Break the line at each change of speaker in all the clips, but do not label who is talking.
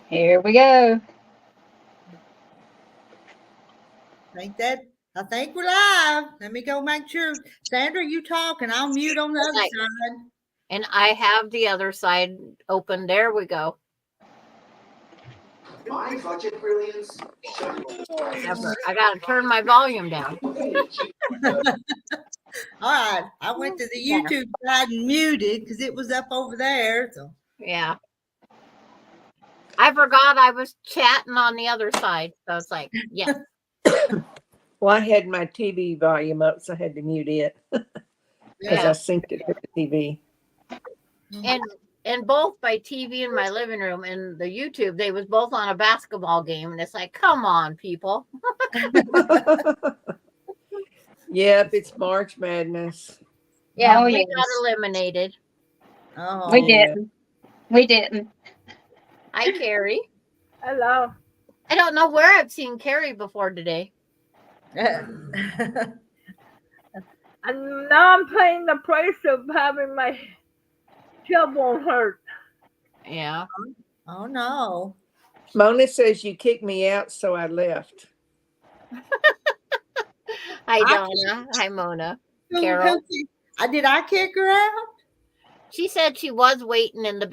Here we go.
I think we're live. Let me go make sure. Sandra, you talk and I'll mute on the other side.
And I have the other side open. There we go.
My budget brilliance.
I got to turn my volume down.
All right. I went to the YouTube side and muted because it was up over there. So
Yeah. I forgot I was chatting on the other side. So it's like, yeah.
Well, I had my TV volume up, so I had to mute it because I synced it with the TV.
And both my TV and my living room and the YouTube, they was both on a basketball game. And it's like, come on, people.
Yep, it's March Madness.
Yeah, we got eliminated.
Oh,
We didn't. We didn't.
Hi, Carrie.
Hello.
I don't know where I've seen Carrie before today.
And now I'm paying the price of having my tailbone hurt.
Yeah.
Oh no.
Mona says you kicked me out, so I left.
Hi, Donna. Hi, Mona. Carol.
Did I kick her out?
She said she was waiting in the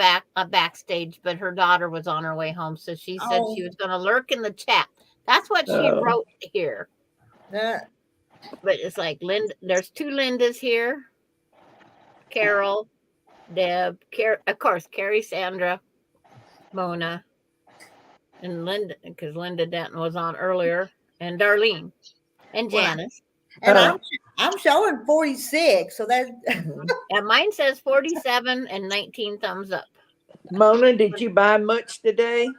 backstage, but her daughter was on her way home, so she said she was going to lurk in the chat. That's what she wrote here. But it's like Linda. There's two Lindas here. Carol, Deb, of course, Carrie, Sandra, Mona, and Linda, because Linda Denton was on earlier, and Darlene, and Janice.
And I'm showing 46, so that.
And mine says 47 and 19 thumbs up.
Mona, did you buy much today?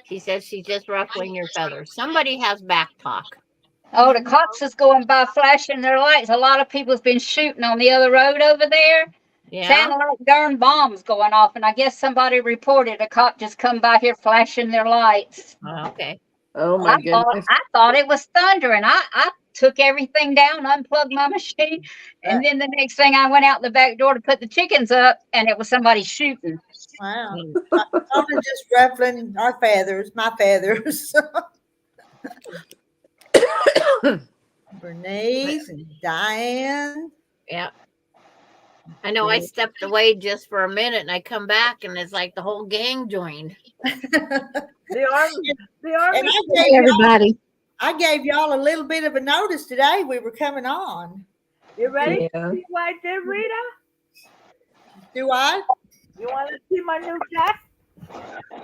She says she's just ruffling your feathers. Somebody has back talk.
Oh, the cops is going by flashing their lights. A lot of people's been shooting on the other road over there.
Yeah.
Sounding like darn bombs going off. And I guess somebody reported a cop just come by here flashing their lights.
Oh, okay.
Oh, my goodness.
I thought it was thunder, and I took everything down, unplugged my machine, and then the next thing I went out the back door to put the chickens up, and it was somebody shooting.
Wow. I'm just ruffling our feathers, my feathers. Bernice and Diane.
Yeah. I know I stepped away just for a minute and I come back and it's like the whole gang joined.
The army.
And
Everybody.
I gave y'all a little bit of a notice today we were coming on.
You ready
Yeah.
to see what I did, Rita?
Do I?
You want to see my new dress?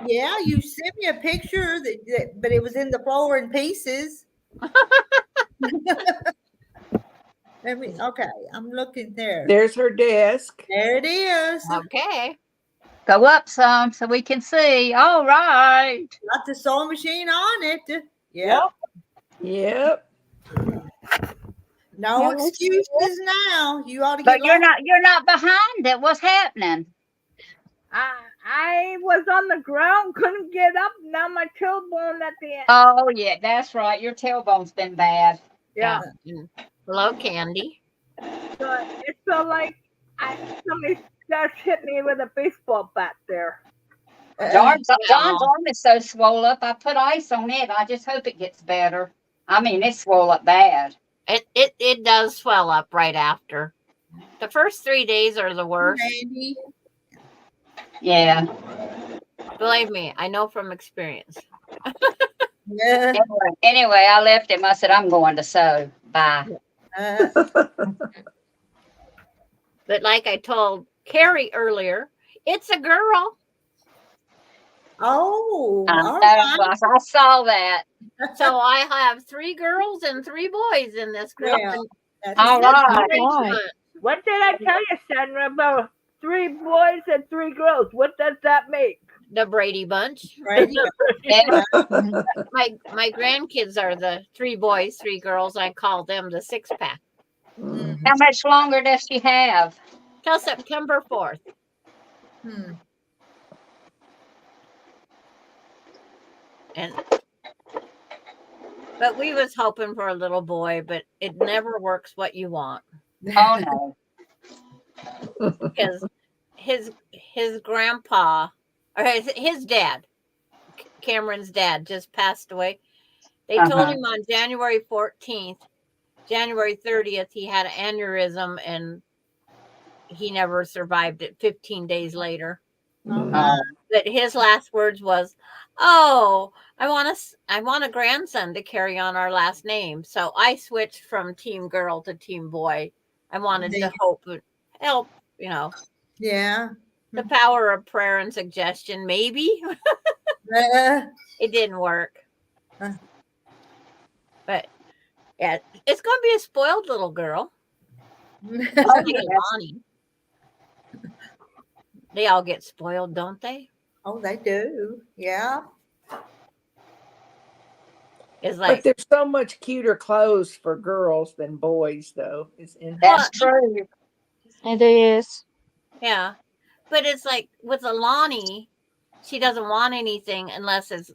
Yeah, you sent me a picture but it was in the floor in pieces. Okay, I'm looking there.
There's her desk.
There it is.
Okay.
Go up some so we can see. All right.
Got the sewing machine on it. Yep.
Yep.
No excuses now. You ought to
But
get
you're not behind it. What's happening?
I was on the ground, couldn't get up. Now my tailbone at the end.
Oh yeah, that's right. Your tailbone's been bad.
Yeah.
Hello, Candy.
So it felt like somebody just hit me with a baseball bat there.
John's arm is so swollen up. I put ice on it. I just hope it gets better. I mean, it's swollen up bad.
It does swell up right after. The first 3 days are the worst.
Randy.
Yeah.
Believe me, I know from experience.
Yeah.
Anyway, I left him. I said, I'm going to sew. Bye.
But like I told Carrie earlier, it's a girl.
Oh, all
I
right.
saw that.
So I have 3 girls and 3 boys in this group.
Well, that's
All right.
And
What did I tell you, Sandra, about 3 boys and 3 girls? What does that make?
the Brady Bunch.
right.
Yeah.
My grandkids are the 3 boys, 3 girls. I call them the 6-pack.
How much longer does she have?
Till September 4th.
Hmm.
But we was hoping for a little boy, but it never works what you want.
Oh no.
Because his grandpa or his dad, Cameron's dad, just passed away. They told him on January 14th, January 30th, he had an aneurysm and he never survived it 15 days later. But his last words was, "Oh, I want a grandson to carry on our last name." So I switched from team girl to team boy. I wanted to help,
Yeah.
the power of prayer and suggestion, maybe. It didn't work. But yeah, it's going to be a spoiled little girl. Lonnie. They all get spoiled, don't they?
Oh, they do. Yeah.
It's like,
but there's so much cuter clothes for girls than boys, though.
That's true.
It is.
yeah. But it's like with Alani, she doesn't want anything unless it's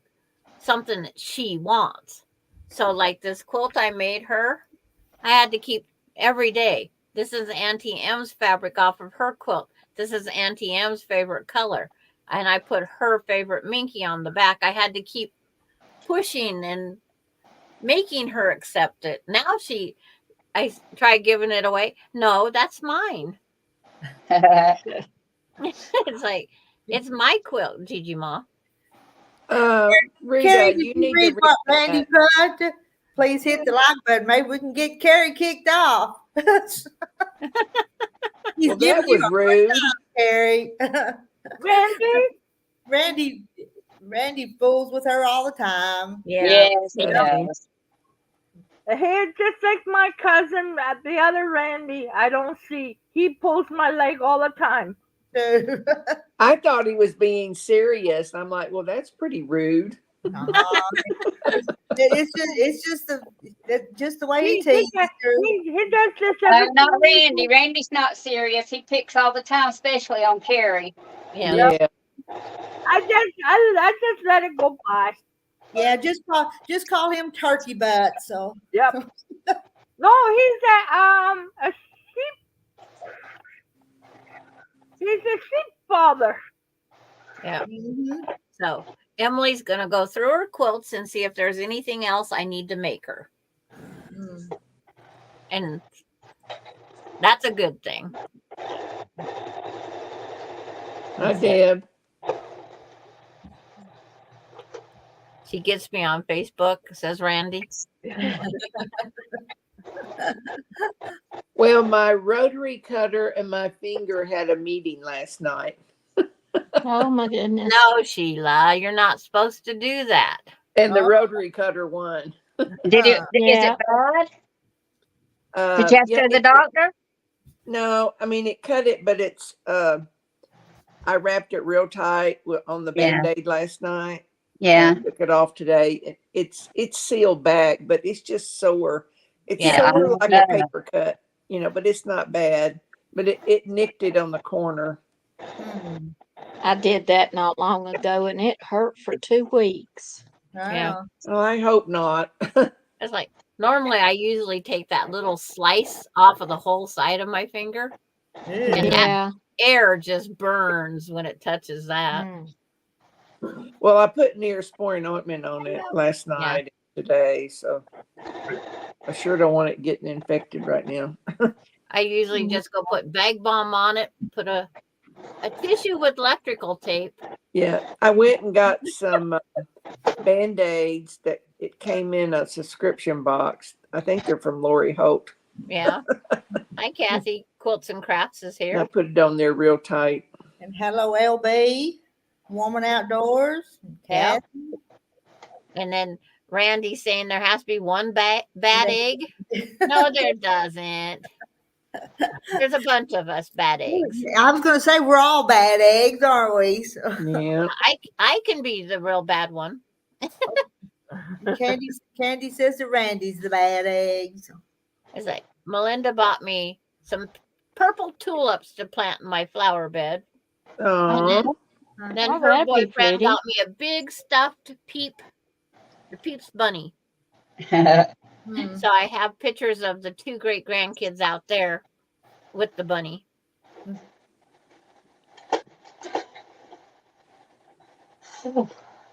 something that she wants. So like this quilt I made her, I had to keep every day. This is Auntie M's fabric off of her quilt. This is Auntie M's favorite color. And I put her favorite Minky on the back. I had to keep pushing and making her accept it. Now I tried giving it away. No, that's mine. It's like, it's my quilt, Gigi Ma.
Carrie,
Rita,
did
you need
read
to
what
read
Randy
that.
put? Please hit the like button. Maybe we can get Carrie kicked off. He's
Well,
giving
that
you
was
a
rude.
Carrie.
Randy,
Randy fools with her all the time.
Yeah.
Yes, he
Yeah.
does.
he's just like my cousin, the other Randy. I don't see. He pulls my leg all the time.
Too.
I thought he was being serious. I'm like, well, that's pretty rude.
It's just the way he
He
teases
does
her.
he does this every
Not
time.
Randy. Randy's not serious. He picks all the time, especially on Carrie.
Yeah.
Yeah.
I just let it go by.
Yeah, just call him Turkey Butt. So
Yep. No, he's a sheep. He's a sheep father.
Yeah. So Emily's going to go through her quilts and see if there's anything else I need to make her. And that's a good thing.
Hi, Deb.
She gets me on Facebook, says Randy.
Well, my rotary cutter and my finger had a meeting last night.
Oh my goodness.
No, Sheila, you're not supposed to do that.
And the rotary cutter won.
Is it bad? Did you have to go to the doctor?
No, I mean, it cut it, but it's, I wrapped it real tight on the Band-Aid last night.
Yeah.
I took it off today. It's sealed back, but it's just sore. It's sore like a paper cut, but it's not bad. But it nicked it on the corner.
I did that not long ago and it hurt for 2 weeks.
Yeah.
Well, I hope not.
It's like, normally I usually take that little slice off of the whole side of my finger. And that air just burns when it touches that.
Well, I put Neosporin ointment on it last night and today, so I sure don't want it getting infected right now.
I usually just go put bag balm on it, put a tissue with electrical tape.
Yeah, I went and got some Band-Aids that it came in a subscription box. I think they're from Lori Holt.
Yeah. Hi, Kathy. Quilts and Crafts is here.
And I put it on there real tight.
And hello, LB, Woman Outdoors.
Yeah. And then Randy saying there has to be one bad egg. No, there doesn't. There's a bunch of us bad eggs.
I was going to say we're all bad eggs, aren't we? So.
Yeah.
I can be the real bad one.
Candy says that Randy's the bad eggs.
It's like Melinda bought me some purple tulips to plant in my flower bed.
Oh.
And then her boyfriend got me a big stuffed the Peeps bunny. So I have pictures of the 2 great grandkids out there with the bunny.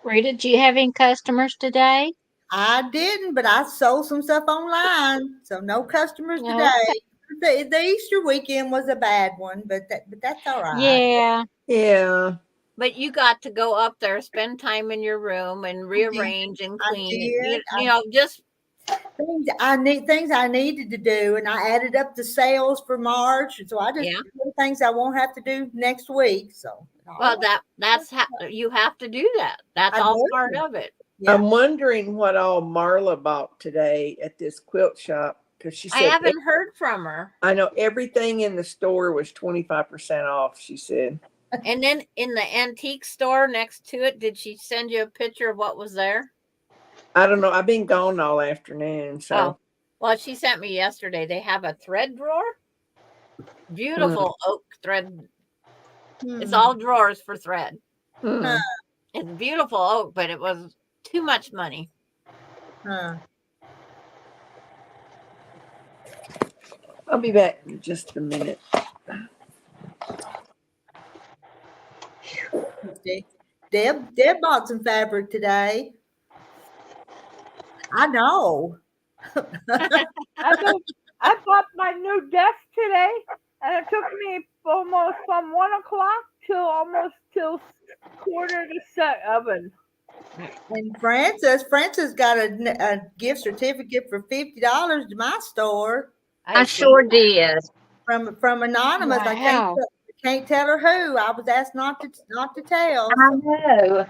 Rita, do you have any customers today?
I didn't, but I sold some stuff online, so no customers
Okay.
today. The Easter weekend was a bad one, but that's all right.
Yeah.
Yeah.
But you got to go up there, spend time in your room, and rearrange and
I
clean.
did.
You know, just
Things I needed to do, and I added up the sales for March. So I just
Yeah.
did things I won't have to do next week. So
well, that's how you have to do that. That's
I
all
do.
part of it.
Yeah.
I'm wondering what all Marla bought today at this quilt shop because she
I
said
haven't heard from her.
I know everything in the store was 25% off. She said.
And then in the antique store next to it, did she send you a picture of what was there?
I don't know. I've been gone all afternoon, so.
Oh, well, she sent me yesterday. They have a thread drawer. Beautiful oak thread. It's all drawers for thread.
Hmm.
It's beautiful oak, but it was too much money.
I'll be back in just a minute.
Deb bought some fabric today. I know.
I bought my new desk today, and it took me almost from 1 o'clock till quarter to 7.
And Francis got a gift certificate for $50 to my store
I sure did.
from anonymous.
Wow.
I can't tell her who. I was asked not to tell.
I know,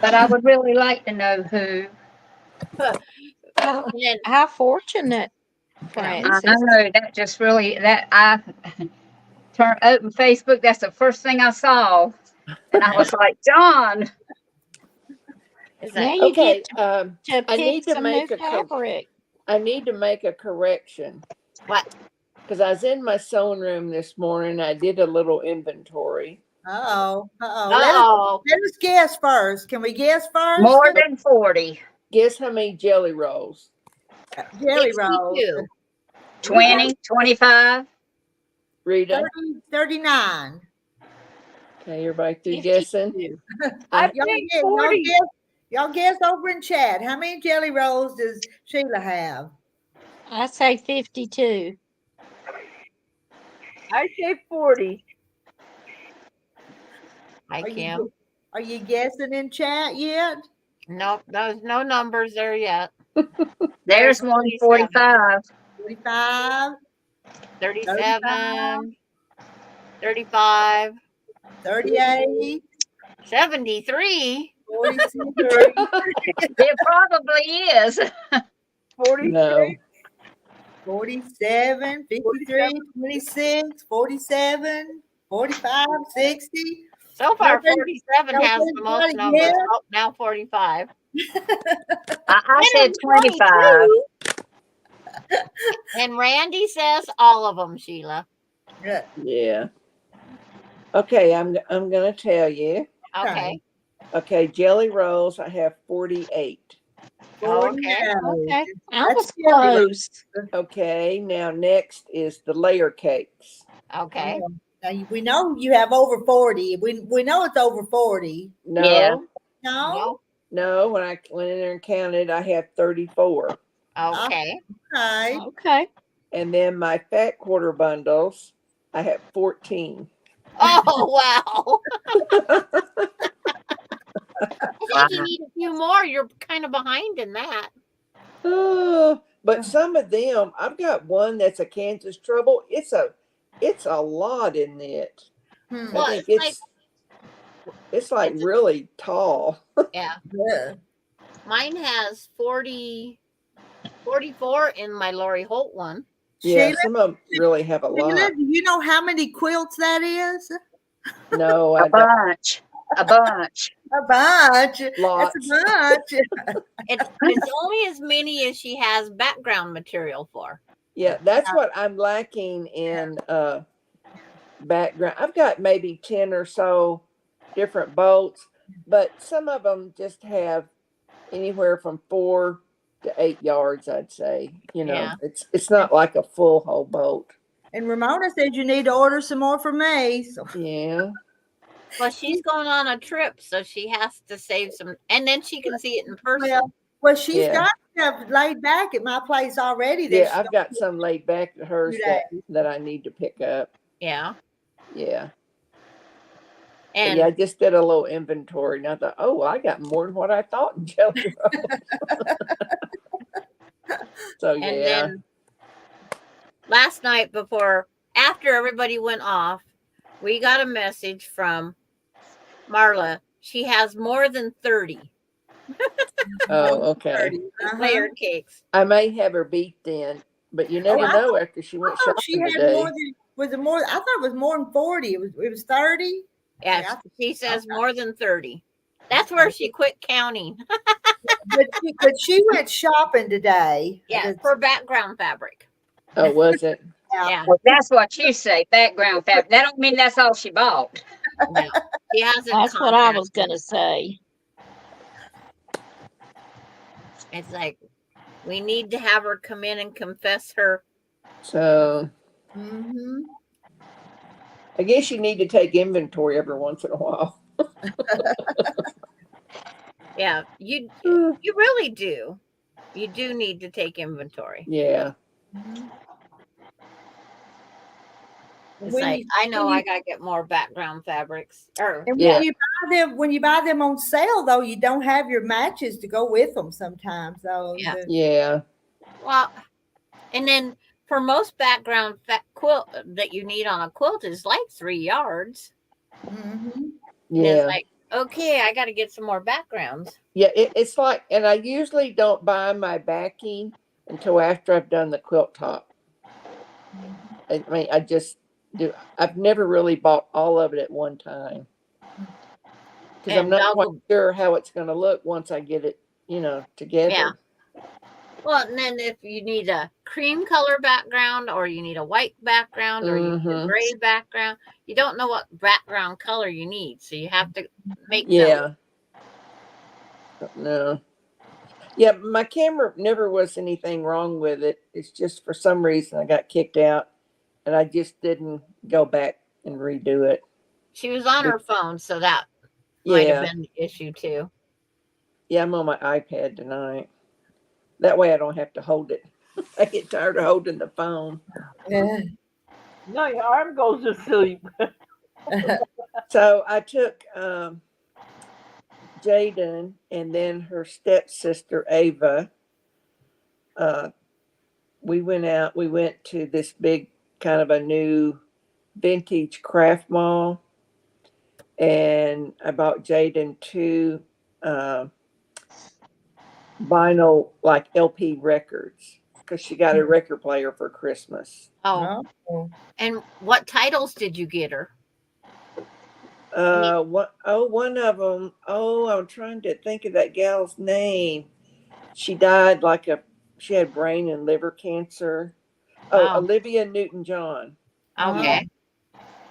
but I would really like to know who.
How fortunate,
I
Francis.
know that just really I open Facebook. That's the first thing I saw, and I was like, John.
Now you
Okay,
get to
I
pick
need to
some new
make
fabric.
I need to make a correction.
What?
Because I was in my sewing room this morning. I did a little inventory.
Uh-oh. Let us guess first. Can we guess first?
More than 40.
Guess how many jelly rolls?
Jelly rolls.
62.
20, 25.
Rita?
39.
Okay, everybody through
52.
guessing?
I think 40.
Y'all guess over in chat. How many jelly rolls does Sheila have?
I say 52.
I say 40.
Hi, Kim.
Are you guessing in chat yet?
Nope, there's no numbers there yet.
There's 145.
45,
37, 35,
38,
73.
46,
It probably is.
46.
No.
47, 53, 26, 47, 45, 60.
So far,
Nobody-
47 has the most
nobody
numbers.
yet?
Oh, now 45.
I said 25.
And Randy says all of them, Sheila.
Yeah.
Yeah. Okay, I'm gonna tell you.
Okay.
Okay, jelly rolls, I have 48.
Okay.
Okay. I
That's
was
jelly
close.
Okay, now next is the layer cakes.
Okay.
Now we know you have over 40. We know it's over 40.
No,
Yeah.
No?
no, when I went in there and counted, I have 34.
Okay.
Okay.
Okay.
And then my fat quarter bundles, I have 14.
Oh, wow. I think you need a few more. You're kind of behind in that.
Oh, but some of them, I've got one that's a Kansas Trouble. It's a lot in it.
Well,
I think it's like really tall.
Yeah.
Yeah.
Mine has 44 in my Lori Holt one.
Yeah,
Sheila,
some of them really have a
Sheila,
lot.
do you know how many quilts that is?
No,
A
I don't.
bunch. A bunch.
A bunch.
Lots.
That's a bunch.
It's only as many as she has background material for.
Yeah, that's what I'm lacking in background. I've got maybe 10 or so different bolts, but some of them just have anywhere from 4 to 8 yards, I'd say. You know,
Yeah.
it's not like a full whole bolt.
And Ramona said you need to order some more for me. So
Yeah.
Well, she's going on a trip, so she has to save some, and then she can see it in person.
Well, she's
Yeah.
got stuff laid back at my place already.
Yeah, I've got some laid back at hers
days.
that I need to pick up.
Yeah.
Yeah. But
And
yeah, I just did a little inventory, and I thought, oh, well, I got more than what I thought in Jelly Roll. So
and
yeah.
then last night after everybody went off, we got a message from Marla. She has more than 30
Oh, okay.
layered cakes.
I may have her beat then, but you never know after she
I
went
thought she
shopping
had
today.
more than was it more? I thought it was more than 40. It was 30.
Yes, she says more than 30. That's where she quit counting.
but she went shopping today.
Yeah, for background fabric.
Oh, was it?
Yeah.
Well, that's what you say, background fabric. That don't mean that's all she bought.
No, she hasn't.
That's what I was going to say.
It's like we need to have her come in and confess her.
So
Mm-hmm.
I guess you need to take inventory every once in a while.
Yeah, you really do. You do need to take inventory.
Yeah.
It's like I know I gotta get more background fabrics.
And when you buy them on sale, though, you don't have your matches to go with them sometimes. So
Yeah.
Well, and then for most background quilt that you need on a quilt is like 3 yards.
Mm-hmm.
Yeah.
It's like, okay, I got to get some more backgrounds.
Yeah, it's like, and I usually don't buy my backing until after I've done the quilt top. I mean, I just do. I've never really bought all of it at one time because I'm not quite sure how it's going to look once I get it, together.
Yeah. Well, and then if you need a cream color background or you need a white background or you need a gray background, you don't know what background color you need. So you have to make
note. No. Yeah, my camera never was anything wrong with it. It's just for some reason I got kicked out and I just didn't go back and redo it.
She was on her phone, so that might have been the issue too.
Yeah, I'm on my iPad tonight. That way I don't have to hold it. I get tired of holding the phone.
Yeah.
No, your arm goes to sleep.
So I took Jaden and then her stepsister Ava. We went to this big kind of a new vintage craft mall, and I bought Jaden 2 vinyl like LP records because she got a record player for Christmas.
Oh. And what titles did you get her?
One of them. Oh, I'm trying to think of that gal's name. She died she had brain and liver cancer. Olivia Newton-John.
Okay.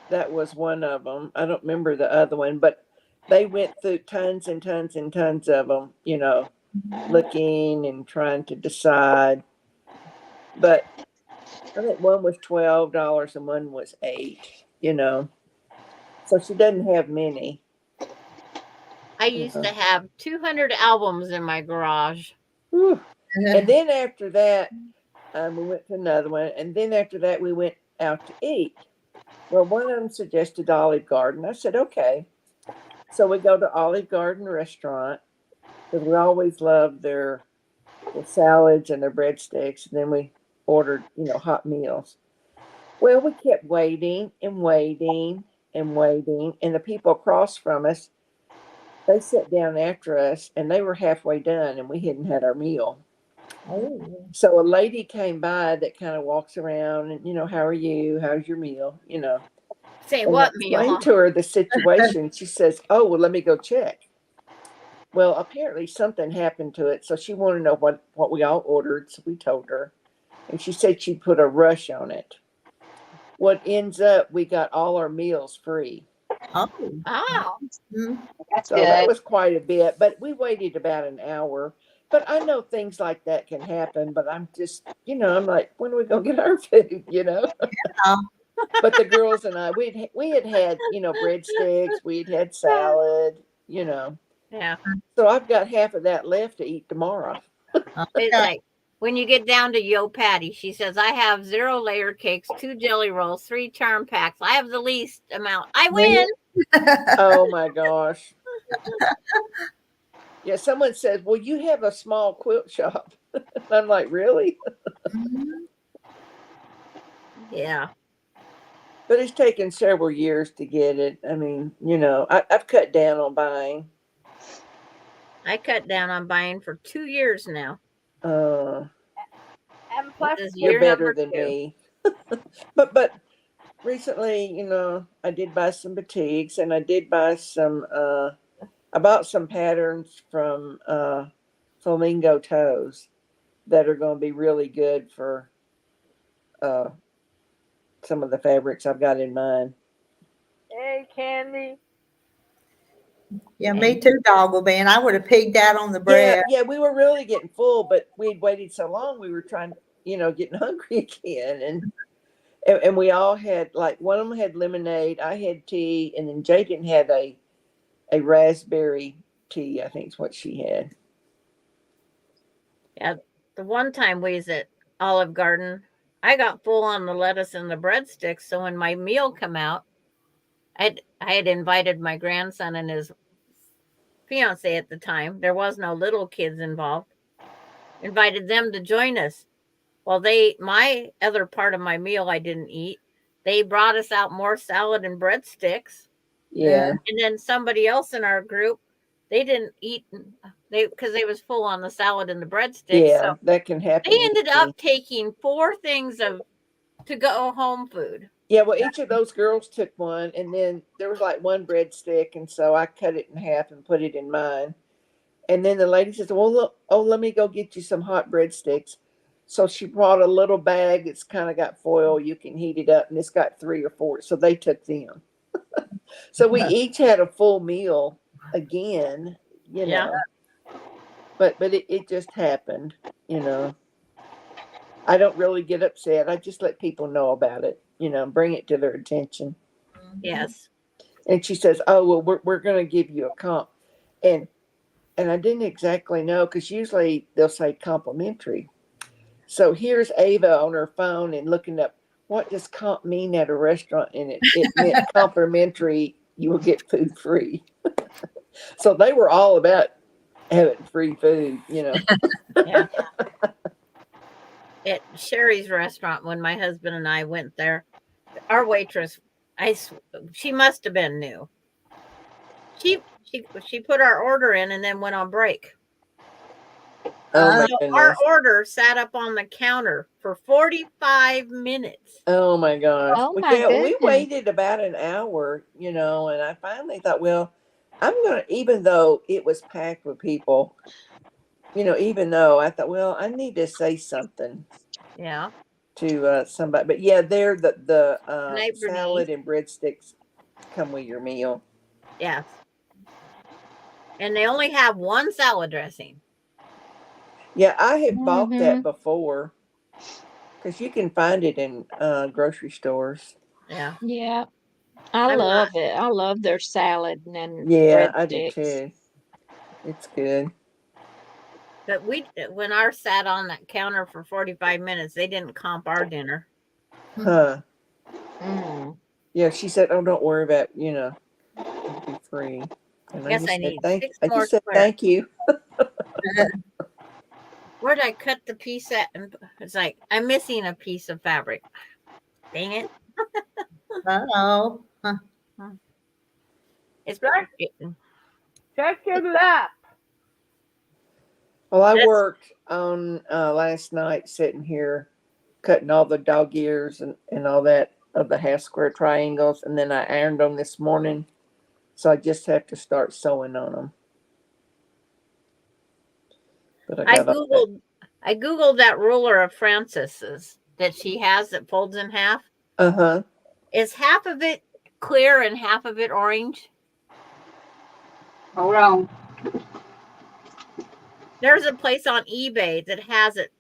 That was one of them. I don't remember the other one, but they went through tons and tons and tons of them, looking and trying to decide. But I think one was $12 and one was $8, So she doesn't have many.
I used to have 200 albums in my garage.
Whew. And then after that, we went to another one. And then after that, we went out to eat. Well, one of them suggested Olive Garden. I said, okay. So we go to Olive Garden restaurant because we always love their salads and their breadsticks. And then we ordered, hot meals. Well, we kept waiting and waiting and waiting. And the people across from us, they sat down after us and they were halfway done and we hadn't had our meal.
Oh.
So a lady came by that kind of walks around and, how are you? How's your meal?
Say
and
what
I
meal?
explained to her the situation. She says, oh, well, let me go check. Well, apparently something happened to it. So she wanted to know what we all ordered. So we told her. And she said she'd put a rush on it. What ends up, we got all our meals free.
Oh.
Wow.
That's
So
good.
that was quite a bit. But we waited about an hour. But I know things like that can happen. But I'm just, I'm like, when are we going to get our food,
Yeah.
But the girls and I, we had breadsticks, we'd had salad,
Yeah.
So I've got half of that left to eat tomorrow.
It's like when you get down to Yo Patty, she says, I have 0 layer cakes, 2 jelly rolls, 3 charm packs. I have the least amount. I win.
Oh my gosh. Yeah, someone says, well, you have a small quilt shop. I'm like, really?
Yeah.
But it's taken several years to get it. I mean, I've cut down on buying.
I cut down on buying for 2 years now.
Uh,
And plus,
This is
you're
year
better
number
than
2.
me. But recently, I did buy some boutiques, and I did buy I bought some patterns from Flamingo Toes that are going to be really good for some of the fabrics I've got in mind.
hey, Candy.
Yeah, me too, doggle band. I would have pigged out on the bread.
Yeah, we were really getting full, but we'd waited so long. We were trying, getting hungry again, and we all had, like, one of them had lemonade, I had tea, and then Jaden had a raspberry tea. I think is what she had.
Yeah. The one time we was at Olive Garden, I got full on the lettuce and the breadsticks. So when my meal come out, I had invited my grandson and his fiance at the time. There was no little kids involved. Invited them to join us. Well, my other part of my meal I didn't eat. They brought us out more salad and breadsticks.
Yeah,
And then somebody else in our group, they didn't eat because they was full on the salad and the breadsticks.
yeah,
So
that can happen.
they ended
easily.
up taking 4 things of to go home food.
Yeah, well, each of those girls took one, and then there was like one breadstick, and so I cut it in half and put it in mine. And then the lady says, "Well, look, let me go get you some hot breadsticks." So she brought a little bag. It's kind of got foil. You can heat it up, and it's got 3 or 4. So they took them. So we each had a full meal again,
Yeah.
But it just happened, I don't really get upset. I just let people know about it, bring it to their attention.
Yes.
And she says, "Oh, well, we're going to give you a comp," and I didn't exactly know, because usually they'll say complimentary. So here's Ava on her phone and looking up, what does comp mean at a restaurant, and it meant complimentary. You will get food free. So they were all about having free food,
Yeah. At Sherry's restaurant, when my husband and I went there, our waitress, she must have been new. She put our order in and then went on break.
Oh my
So
goodness.
our order sat up on the counter for 45 minutes.
Oh my gosh.
Oh
Well,
my
yeah, we
goodness.
waited about an hour, and I finally thought, well, I'm going to, even though it was packed with people, even though I thought, well, I need to say something
Yeah.
to somebody. But yeah, there, the
Night,
salad
Bernice.
and breadsticks come with your meal.
Yes. And they only have one salad dressing.
Yeah, I have bought that
Mhm.
before, because you can find it in grocery stores.
Yeah.
Yeah, I
I'm not.
love it. I love their salad and
Yeah, I do
breadsticks.
too. It's good.
But when ours sat on that counter for 45 minutes, they didn't comp our dinner.
Huh.
Mm.
Yeah, she said, "Oh, don't worry about, it'll be free." And
Guess I need 6
I
more
just said
squares.
thank you.
Where did I cut the piece at? And it's like, I'm missing a piece of fabric. Dang it.
Uh-oh.
It's
Check your lap.
Well, I
That's-
worked on last night, sitting here cutting all the dog ears and all that of the half square triangles, and then I ironed them this morning, so I just have to start sewing on them. But
I
got all that.
googled that ruler of Francis's that she has that folds in half.
Uh-huh.
Is half of it clear and half of it orange?
Hold on.
There's a place on eBay that has it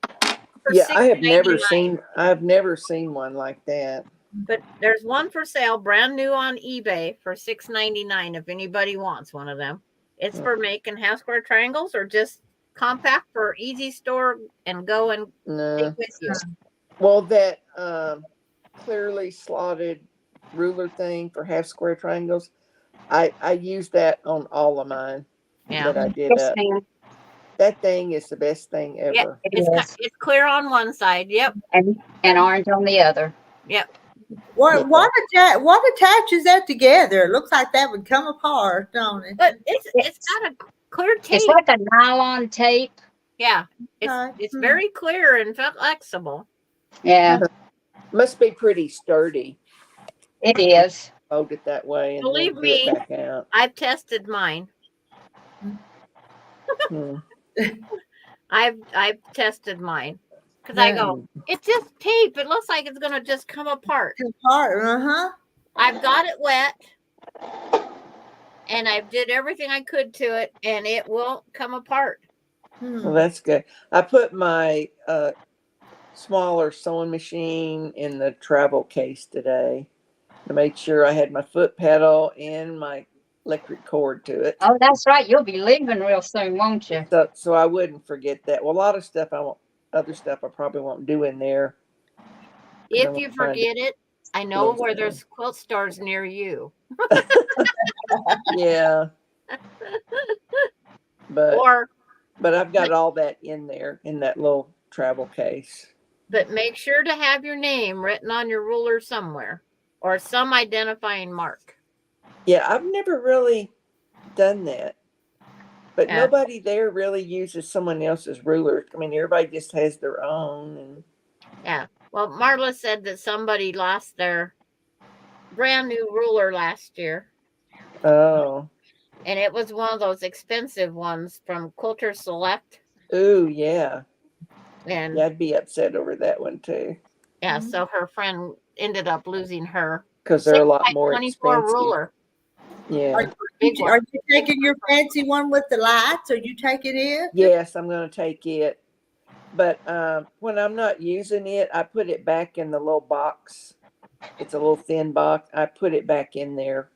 for
Yeah, I've never
$6.99.
seen one like that.
But there's one for sale, brand new on eBay for $6.99 if anybody wants one of them. It's for making half square triangles or just compact for easy store and go and take
No.
with you.
Well, that clearly slotted ruler thing for half square triangles, I use that on all of mine
Yeah.
that I did
Yes,
up.
ma'am.
That thing is the best thing
Yeah,
ever.
Yes.
it's clear on one side. Yep.
And orange on the other.
Yep.
What attaches that together? It looks like that would come apart, don't it?
But it's got a clear tape.
It's like a nylon tape.
Yeah. It's very clear and flexible.
Yeah,
Must be pretty sturdy.
it is.
Fold it that way and
Believe
then glue
me.
it back out.
I've tested mine.
Hmm.
I've tested mine because I go, it's just tape. It looks like it's gonna just come apart. I've got it wet, and I did everything I could to it, and it won't come apart.
Well, that's good. I put my smaller sewing machine in the travel case today. I made sure I had my foot pedal and my electric cord to it.
Oh, that's right. You'll be leaving real soon, won't you?
So I wouldn't forget that. Well, a lot of stuff other stuff I probably won't do in there.
If you forget it, I know where there's quilt stores near you.
Yeah. But I've got
but
all that in there in that little travel case.
But make sure to have your name written on your ruler somewhere or some identifying mark.
Yeah, I've never really done that. But nobody there really uses someone else's ruler. I mean, everybody just has their own. And
yeah. Well, Marla said that somebody lost their brand new ruler last year.
Oh.
And it was one of those expensive ones from Quilter Select.
Ooh, yeah.
And
yeah, I'd be upset over that one too.
Yeah, so her friend ended up losing her
because they're a lot more
24
expensive.
ruler.
Yeah.
Are you taking your fancy one with the lights? Are you taking it?
Yes, I'm going to take it. But when I'm not using it, I put it back in the little box. It's a little thin box. I put it back in there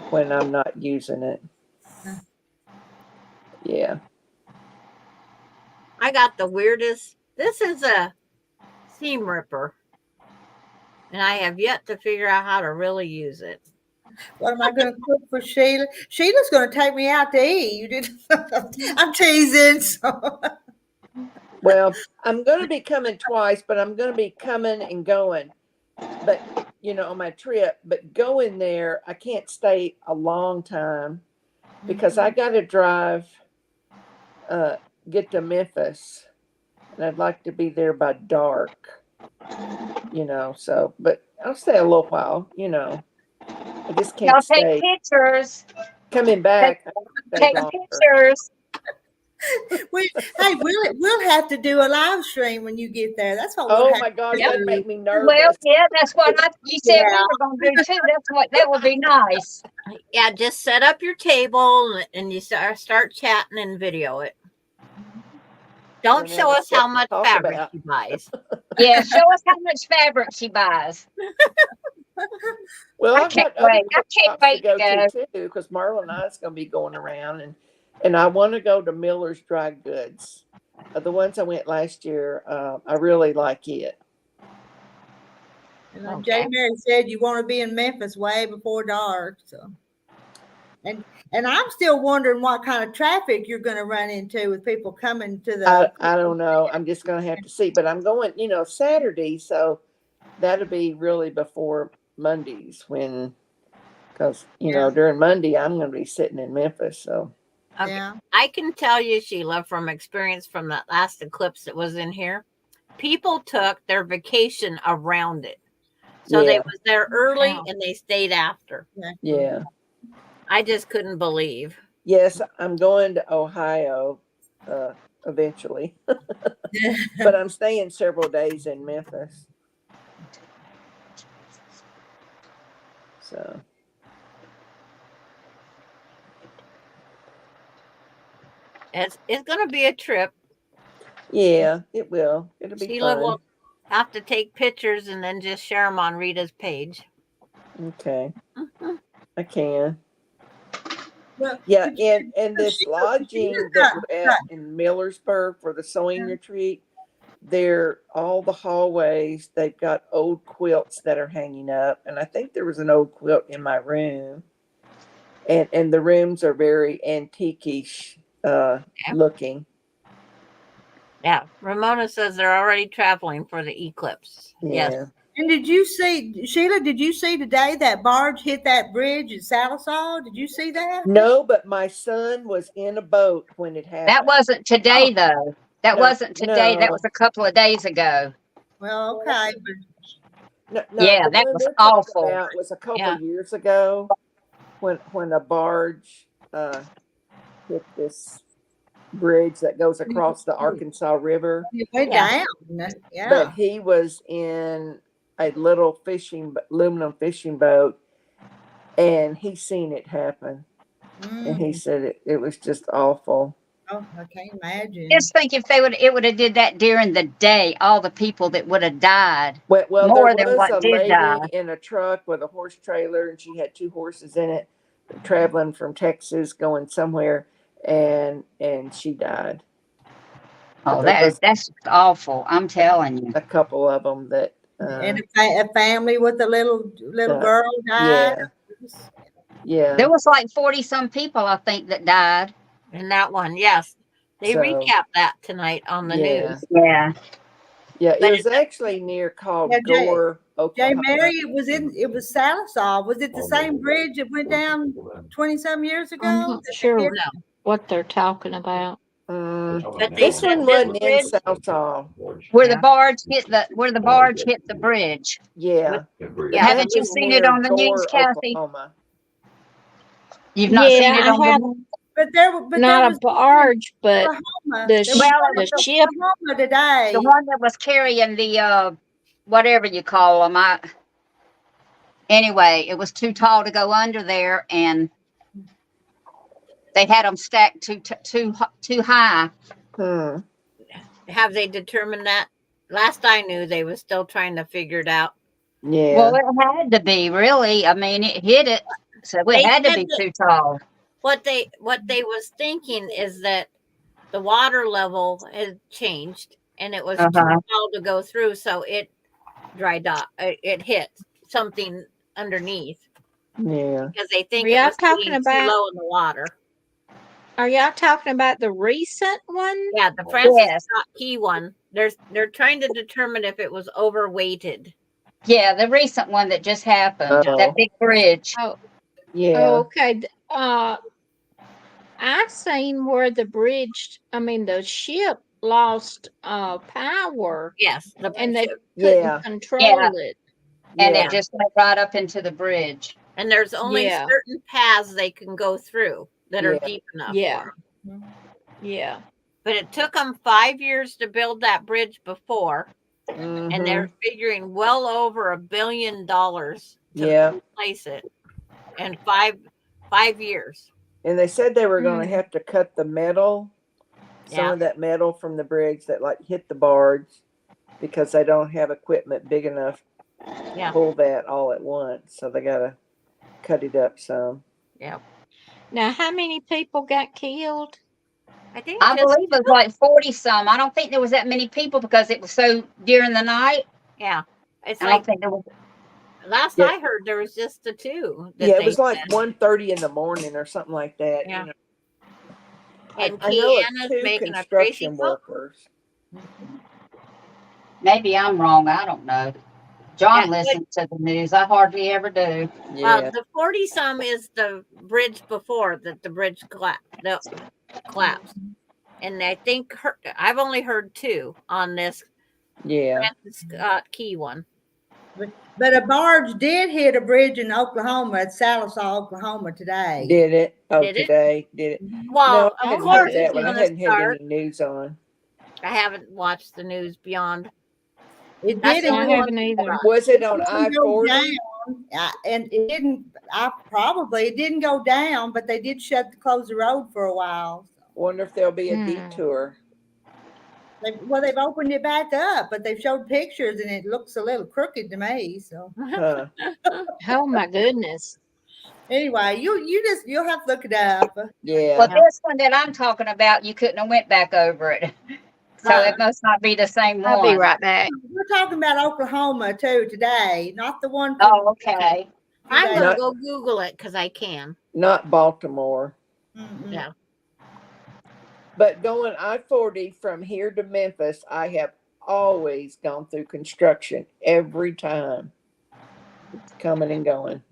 when I'm not using it. Yeah.
I got the weirdest. This is a seam ripper. And I have yet to figure out how to really use it.
What am I going to cook for Sheila? Sheila's going to take me out to eat. You did. I'm teasing. So.
Well, I'm going to be coming twice, but I'm going to be coming and going. But, on my trip, but going there, I can't stay a long time because I got to drive, get to Memphis, and I'd like to be there by dark, so, but I'll stay a little while, I just can't stay.
Take pictures.
Coming back.
Take pictures.
We'll have to do a live stream when you get there. That's what.
Oh my gosh, that'd make me nervous.
Well, yeah, that's what you said we were going to do too. That would be nice.
Yeah, just set up your table and you start chatting and video it. Don't show us how much fabric she buys.
Yeah, show us how much fabric she buys.
Well,
I can't wait. I can't wait
to go to too, because Marla and I is going to be going around, and I want to go to Miller's Dry Goods. The ones I went last year, I really like it.
And J. Mary said you want to be in Memphis way before dark, so. And I'm still wondering what kind of traffic you're going to run into with people coming to the.
I don't know. I'm just going to have to see. But I'm going, Saturday, so that'll be really before Mondays because during Monday I'm going to be sitting in Memphis. So.
Okay. Yeah. I can tell you, Sheila, from experience from that last eclipse that was in here, people took their vacation around it. So they was there early and they stayed after.
Yeah.
I just couldn't believe.
Yes, I'm going to Ohio eventually. But I'm staying several days in Memphis. So.
It's going to be a trip.
Yeah, it will. It'll be
Sheila
fun.
have to take pictures and then just share them on Rita's page.
Okay,
Mhm.
I can.
Well,
Yeah,
but you-
and this
Sheila
lodging that
got-
we're at in Millersburg for the sewing retreat, they're all the hallways. They've got old quilts that are hanging up, and I think there was an old quilt in my room. And the rooms are very antique-ish looking.
Yeah. Ramona says they're already traveling for the eclipse.
Yeah.
Yes.
And did you see, Sheila, did you see today that barge hit that bridge at Salisaw? Did you see that?
No, but my son was in a boat when it happened.
That wasn't today, though. That
No,
wasn't today. That
no.
was a couple of days ago.
Well, okay, but
No,
Yeah,
the
that
one
was
we're talking
awful.
about was a couple
Yeah.
years ago when a barge hit this bridge that goes across the Arkansas River.
it went
Yeah.
down. Yeah.
But he was in a little aluminum fishing boat, and he seen it happen, and he said it was just awful.
Oh, I can't imagine.
Just think if it would have did that during the day, all the people that would have died.
Well,
More
there
than
was
what
a
did
lady
die.
in a truck with a horse trailer, and she had 2 horses in it, traveling from Texas going somewhere, and she died.
Oh,
there was
that's awful. I'm telling you.
a couple of them that
And a family with a little girl died.
yeah.
There was like 40 some people, I think, that died.
In that one, yes. They
So,
recapped that tonight on the
yeah.
news.
Yeah.
Yeah,
But
it was actually near called
Yeah,
Gore,
Jay
Oklahoma.
Mary, it was Salisaw. Was it the same bridge that went down 20 some years ago?
I'm not
that they
sure
hit?
No.
what they're talking about.
But they
This
said
one
this
wasn't in
bridge,
Southall.
Where
Yeah.
the barge hit the bridge.
Yeah.
Yeah,
Haven't you
This
seen
near
it on the news,
Gore,
Kathy?
Oklahoma.
You've not seen
Yeah,
it
I
on the
have
news?
But there
not a
was
barge, but
Oklahoma.
the
There was
Well,
one
it was
in
the
ship.
Oklahoma today.
The one that was carrying the whatever you call them. Anyway, it was too tall to go under there, and they had them stacked too high.
have they determined that? Last I knew, they were still trying to figure it out.
Yeah.
Well, it had to be, really. I mean, it hit it, so it
They
had to
said
be
that-
too tall.
What they was thinking is that the water level had changed and it was too tall to go through, so it dried up. It hit something underneath
Yeah.
because they think
Are
it
y'all
was
talking
getting too
about-
low in the water.
Are y'all talking about the recent one?
Yeah, the Francis
Yes.
Scott Key one. They're trying to determine if it was overweighted.
Yeah, the recent one that just happened,
Oh.
that big bridge.
Yeah.
Oh, okay. I seen where the ship lost power
Yes,
and they couldn't
Yeah.
control it.
And
Yeah.
it just went right up into the bridge.
and there's only
Yeah.
certain paths they can go through that are
Yeah.
deep enough
Yeah.
for them.
Yeah.
But it took them 5 years to build that bridge before,
Mhm.
and they're figuring well over $1 billion to
Yeah.
replace it in five years.
And they said they were going to have to cut the metal, some
Yeah.
of that metal from the bridge that like hit the barge, because they don't have equipment big enough
Yeah.
to pull that all at once. So they got to cut it up some.
Yeah.
Now, how many people got killed?
I think
I believe it was like 40 some. I don't think there was that many people because it was so during the night.
yeah. It's
I don't
like
think there was.
last
Yeah.
I heard there was just the two. that
Yeah, it
they
was like
said.
1:30 in the morning or something like that.
Yeah.
You know.
And
I know of
Kiana's
2
making a crazy
construction
book.
workers.
Maybe I'm wrong. I don't know. John
Yeah,
listens to the news. I hardly ever do.
Yeah.
Well, the 40 some is the bridge before that the bridge collapsed. And I think I've only heard 2 on this
Yeah.
Francis Scott Key one.
But a barge did hit a bridge in Oklahoma at Salisaw, Oklahoma today.
Did it? Oh,
Did it?
today? Did it?
Well,
No, I
of
hadn't
course,
heard that
it's
one. I
gonna
hadn't had
start.
any news on.
I haven't watched the news beyond.
It
That's
did.
the
I
only
haven't
one
either.
that-
Was it on
It didn't go
I-40?
down, and it didn't. It didn't go down, but they did close the road for a while.
Wonder if there'll be a
Hmm.
detour.
They've opened it back up, but they've showed pictures and it looks a little crooked to me. So
Huh.
Oh my goodness.
anyway, you'll have to look it up.
Well,
Yeah.
this one that I'm talking about, you couldn't have went back over it. So it must not be the same
I'll be
one.
right back.
We're talking about Oklahoma too today, not the one.
Oh, okay.
I'm gonna
Not-
go Google it because I can.
Not Baltimore.
Mm-mm.
Yeah.
But going I-40 from here to Memphis, I have always gone through construction every time. Coming and going.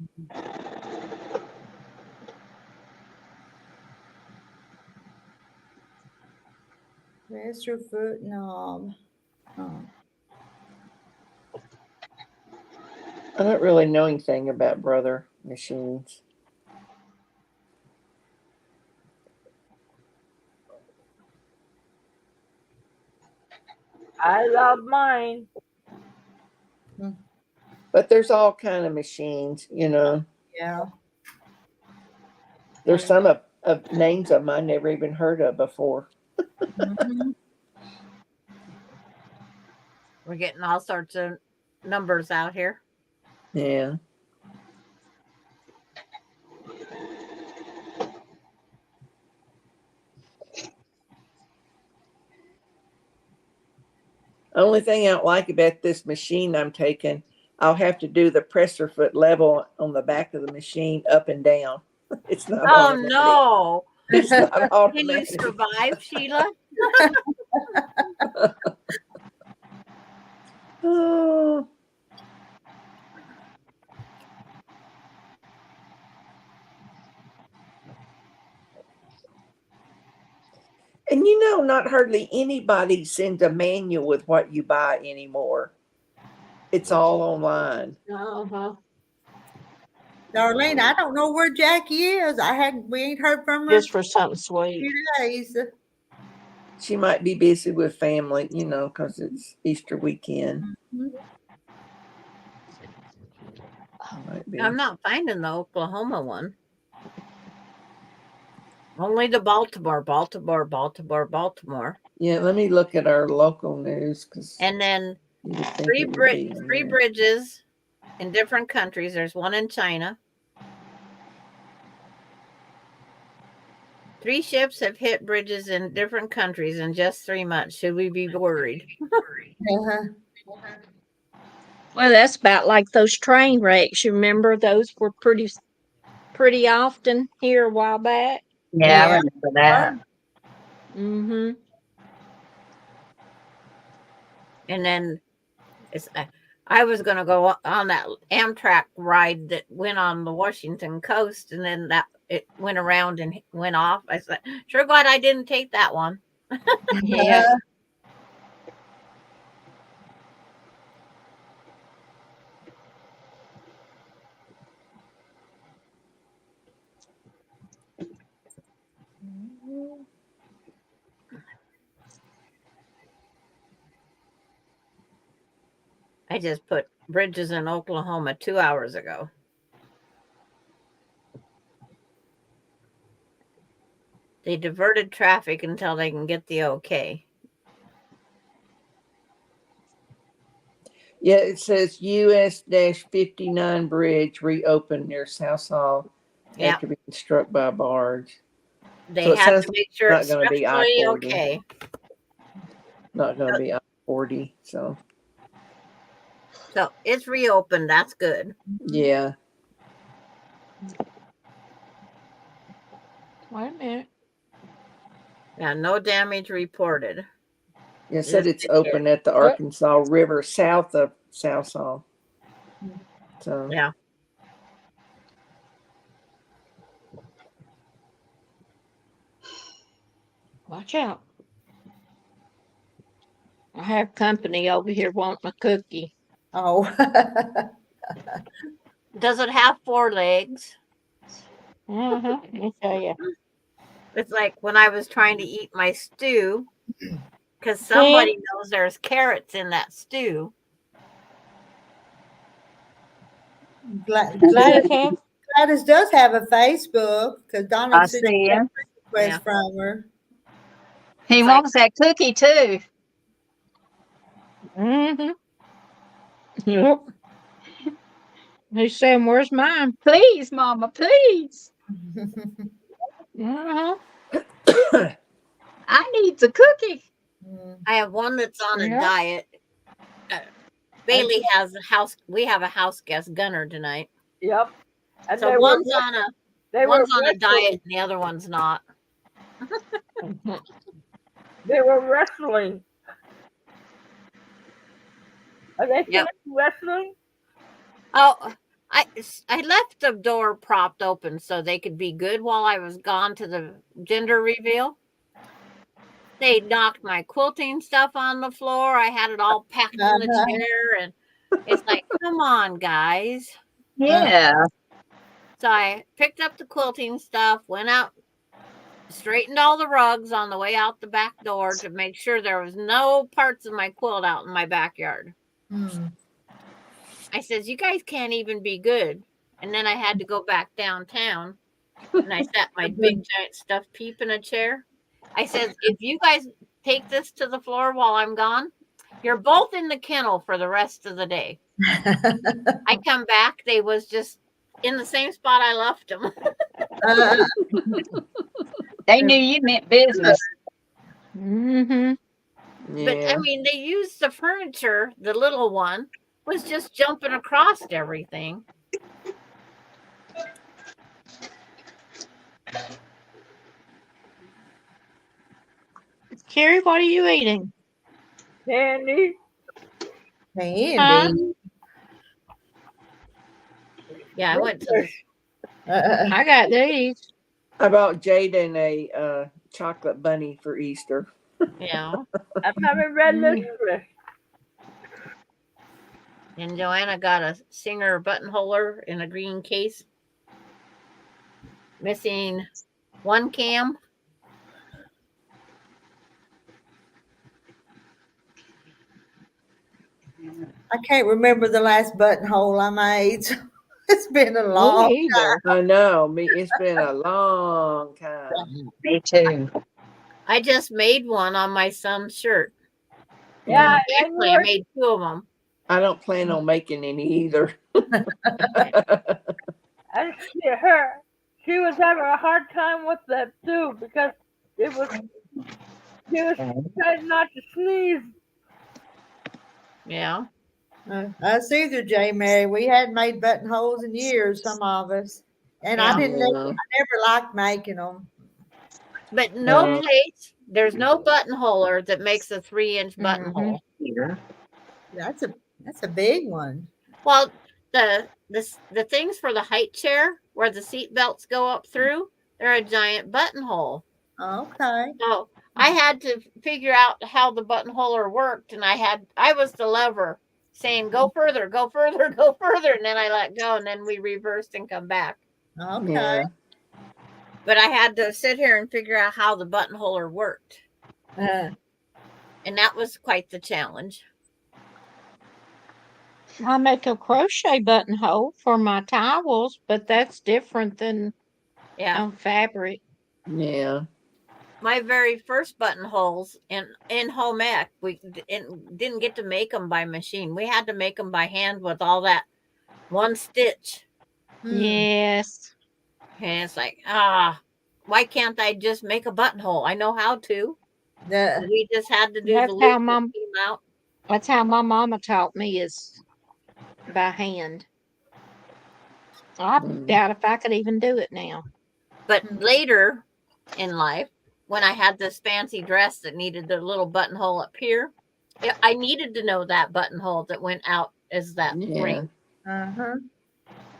Rest your foot knob. Oh.
I don't really know anything about brother machines.
I love mine.
But there's all kind of machines, you know.
Yeah.
There's some of names of them I never even heard of before.
Mhm.
We're getting all sorts of numbers out here.
Yeah. Only thing I don't like about this machine I'm taking, I'll have to do the presser foot level on the back of the machine up and down. It's not
Oh
automatic.
no.
It's not
Can you
automatic.
survive, Sheila?
Oh. And you know, not hardly anybody sends a manual with what you buy anymore. It's all online.
Uh-huh.
Darlene, I don't know where Jackie is. We ain't heard from her
Just for something
in
sweet.
2 days.
She might be busy with family, you know, because it's Easter weekend.
Mhm.
Might be.
I'm not finding the Oklahoma one. Only the Baltimore.
Yeah, let me look at our local news because
And then
you would think
three
it would be in
three
there.
bridges in different countries. There's one in China. 3 ships have hit bridges in different countries in just 3 months. Should we be worried?
Uh-huh.
Well, that's about like those train wrecks. You remember those were pretty often here a while back.
Yeah,
Yeah.
I remember that.
Mm-hmm.
And then I was going to go on that Amtrak ride that went on the Washington coast, and then it went around and went off. I said, sure glad I didn't take that one.
Yeah.
I just put bridges in Oklahoma 2 hours ago. They diverted traffic until they can get the okay.
Yeah, it says US-59 bridge reopened near South Hall
Yeah,
after being struck by a barge.
they
So it
had
sounds
to make sure
not
it's
gonna be
structurally
I-40.
okay.
Not going to be I-40. So,
So it's reopened. That's good.
yeah.
Wait a minute.
Yeah, no damage reported.
It said
Just
it's open at the Arkansas River south of South Hall. So,
Yeah.
Watch out. I have company over here wanting a cookie.
Oh.
Does it have 4 legs?
Uh-huh. I'll tell you.
It's like when I was trying to eat my stew, because somebody knows there's carrots in that stew.
Gladys does have a Facebook because Donna
I
sent
see
a
him.
request
Yeah.
from her.
He
It's
wants that cookie too.
Mm-hmm. Yep. He's saying, "Where's mine?"
Please, Mama, please.
Uh-huh.
I need a cookie.
I have one that's on a
Yeah.
diet. Bailey has a house. We have a house guest, Gunner, tonight.
Yep. And
So one's on a
wrestling.
diet, and the other one's not.
They were wrestling. Are they
Yep.
wrestling?
Oh, I left the door propped open so they could be good while I was gone to the gender reveal. They knocked my quilting stuff on the floor. I had it all packed in the chair, and it's like, come on, guys.
Yeah.
So I picked up the quilting stuff, went out, straightened all the rugs on the way out the back door to make sure there was no parts of my quilt out in my backyard. I says, you guys can't even be good. And then I had to go back downtown, and I sat my big giant stuffed peep in a chair. I says, if you guys take this to the floor while I'm gone, you're both in the kennel for the rest of the day. I come back, they was just in the same spot I left them.
They knew you meant business.
Mm-hmm.
But I mean, they used the furniture. The little one was just jumping across everything.
Carrie, what are you eating?
Candy.
Candy.
Yeah, I went to
I got these.
I bought Jaden a chocolate bunny for Easter.
Yeah.
I'm having red lipstick.
And Joanna got a Singer buttonholer in a green case. Missing one cam.
I can't remember the last buttonhole I made. It's been a long
Me either.
I know. It's been a long time.
Me too.
I just made one on my son's shirt.
Yeah,
Actually, I made two of them.
I don't plan on making any either.
and she was having a hard time with that too because she was trying not to sneeze.
Yeah.
Us either, J. Mary. We hadn't made buttonholes in years, some of us. And I never liked making them.
But no place, there's no buttonholer that makes a 3-inch buttonhole.
That's a big one.
Well, the things for the height chair where the seat belts go up through, they're a giant buttonhole.
Okay.
So I had to figure out how the buttonholer worked, and I was the lever saying, go further, go further, go further. And then I let go, and then we reversed and come back.
Okay.
Yeah.
But I had to sit here and figure out how the buttonholer worked. And that was quite the challenge.
I make a crochet buttonhole for my towels, but that's different than fabric.
Yeah.
My very first buttonholes in home ec, we didn't get to make them by machine. We had to make them by hand with all that one stitch.
Yes.
And it's like, why can't I just make a buttonhole? I know how to. We just had to do
That's
the
how
loop out.
That's how my mama taught me, is by hand. I doubt if I could even do it now.
But later in life, when I had this fancy dress that needed the little buttonhole up here, I needed to know that buttonhole that went out as that ring.
Uh-huh.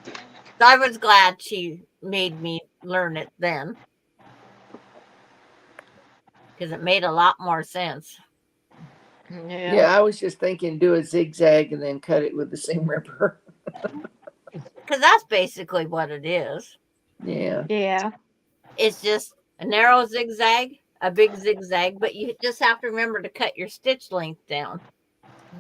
So I was glad she made me learn it then, because it made a lot more sense.
Yeah, I was just thinking do a zigzag and then cut it with the seam ripper.
Because that's basically what it is.
Yeah.
Yeah.
It's just a narrow zigzag, a big zigzag, but you just have to remember to cut your stitch length down.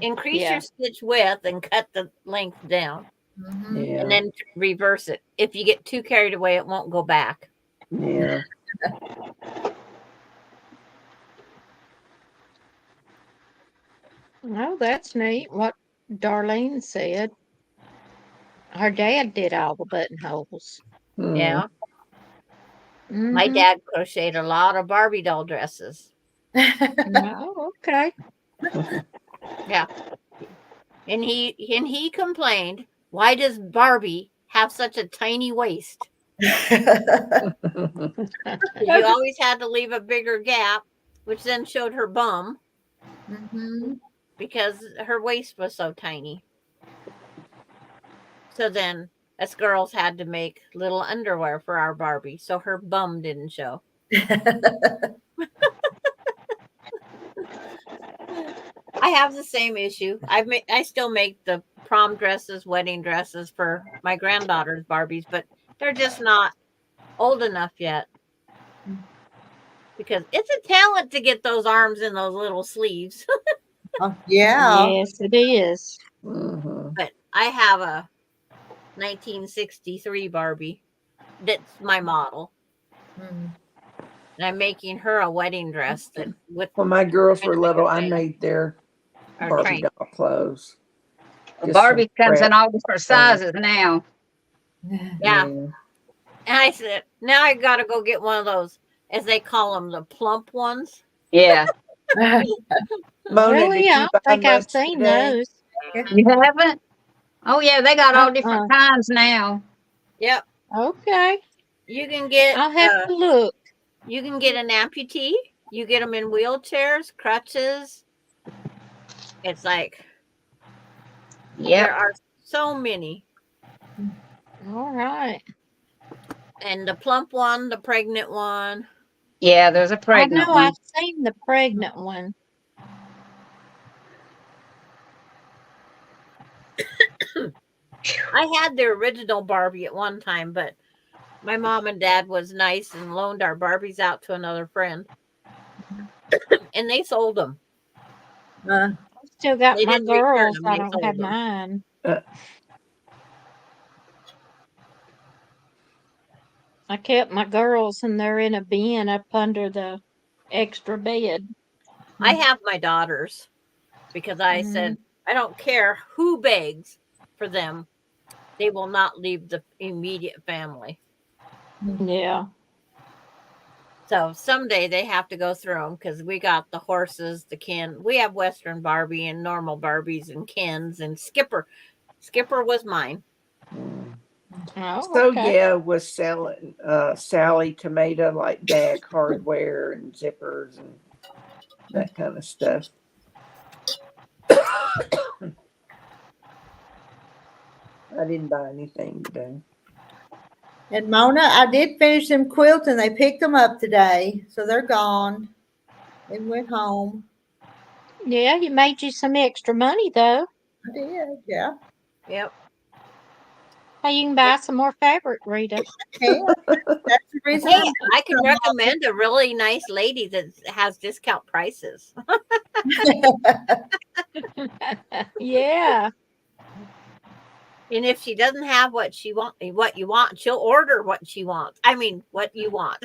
Increase your stitch width and cut the length down.
Mm-hmm.
And then reverse it. If you get too carried away, it won't go back.
Yeah.
Oh, that's neat. What Darlene said. Her dad did all the buttonholes.
Hmm.
Yeah. My
Mhm.
dad crocheted a lot of Barbie doll dresses.
Oh, okay.
Yeah. And he complained, why does Barbie have such a tiny waist? You always had to leave a bigger gap, which then showed her bum
Mhm.
because her waist was so tiny. So then us girls had to make little underwear for our Barbie so her bum didn't show. I have the same issue. I still make the prom dresses, wedding dresses for my granddaughter's Barbies, but they're just not old enough yet. Because it's a talent to get those arms in those little sleeves.
Oh, yeah.
Yes, it is.
Mhm.
But I have a 1963 Barbie that's my model.
Mm.
And I'm making her a wedding dress that with
When my girls were
kind of
little,
like
I
a
made their Barbie
train.
doll clothes.
Well,
Just from
Barbie comes in
scratch.
all different sizes now.
Yeah. And I said, now I got to go get one of those, as they call them, the plump ones.
Yeah.
Mona,
Really?
did
I
you
don't
buy
think I've
much
seen
today?
those.
You haven't? Oh yeah, they got all different
Uh-uh.
kinds now.
Yep.
Okay.
You can get
I'll have to look.
you can get an amputee. You get them in wheelchairs, crutches. It's like
Yep.
there are so many.
All right.
And the plump one, the pregnant one.
Yeah, there's a
I
pregnant
know
one.
I've seen the pregnant one.
I had the original Barbie at one time, but my mom and dad was nice and loaned our Barbies out to another friend. And they sold them.
Uh,
I still got
They
my
didn't return
girls.
them,
I
they
don't
sold
have
them.
mine.
Uh,
I kept my girls and they're in a bin up under the extra bed.
I have my daughters because I said, I don't care who begs for them, they will not leave the immediate family.
Yeah.
So someday they have to go through them because we got the horses, the Ken. We have Western Barbie and normal Barbies and Kens and Skipper. Skipper was mine.
mm.
Oh,
So
okay.
yeah, was selling Sally Tomato like bag hardware and zippers and that kind of stuff. I didn't buy anything today.
and Mona, I did finish them quilting. They picked them up today, so they're gone. They went home.
Yeah, you made you some extra money though.
I did, yeah.
Yep.
Hey, you can buy some more fabric, Rita.
Yeah, that's the reason
Hey,
I'm
I can recommend a really nice lady that has discount prices.
Yeah.
And if she doesn't have what you want, she'll order what she wants. I mean, what you want.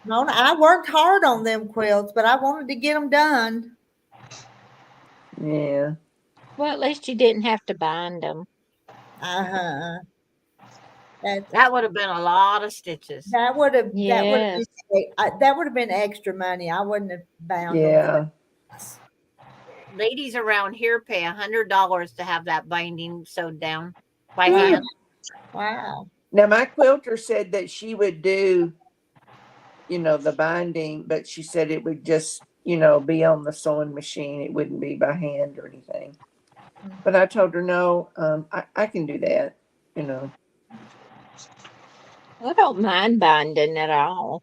Mona, I worked hard on them quilts, but I wanted to get them done.
Yeah.
Well, at least you didn't have to bind them.
Uh-huh.
That would have been a lot of stitches.
That would have
Yes.
been extra money. I wouldn't have bound them.
Yeah.
Ladies around here pay $100 to have that binding sewed down by
Wow.
hand.
Wow.
Now my quilter said that she would do, the binding, but she said it would just, be on the sewing machine. It wouldn't be by hand or anything. But I told her no, I can do that,
I don't mind binding at all.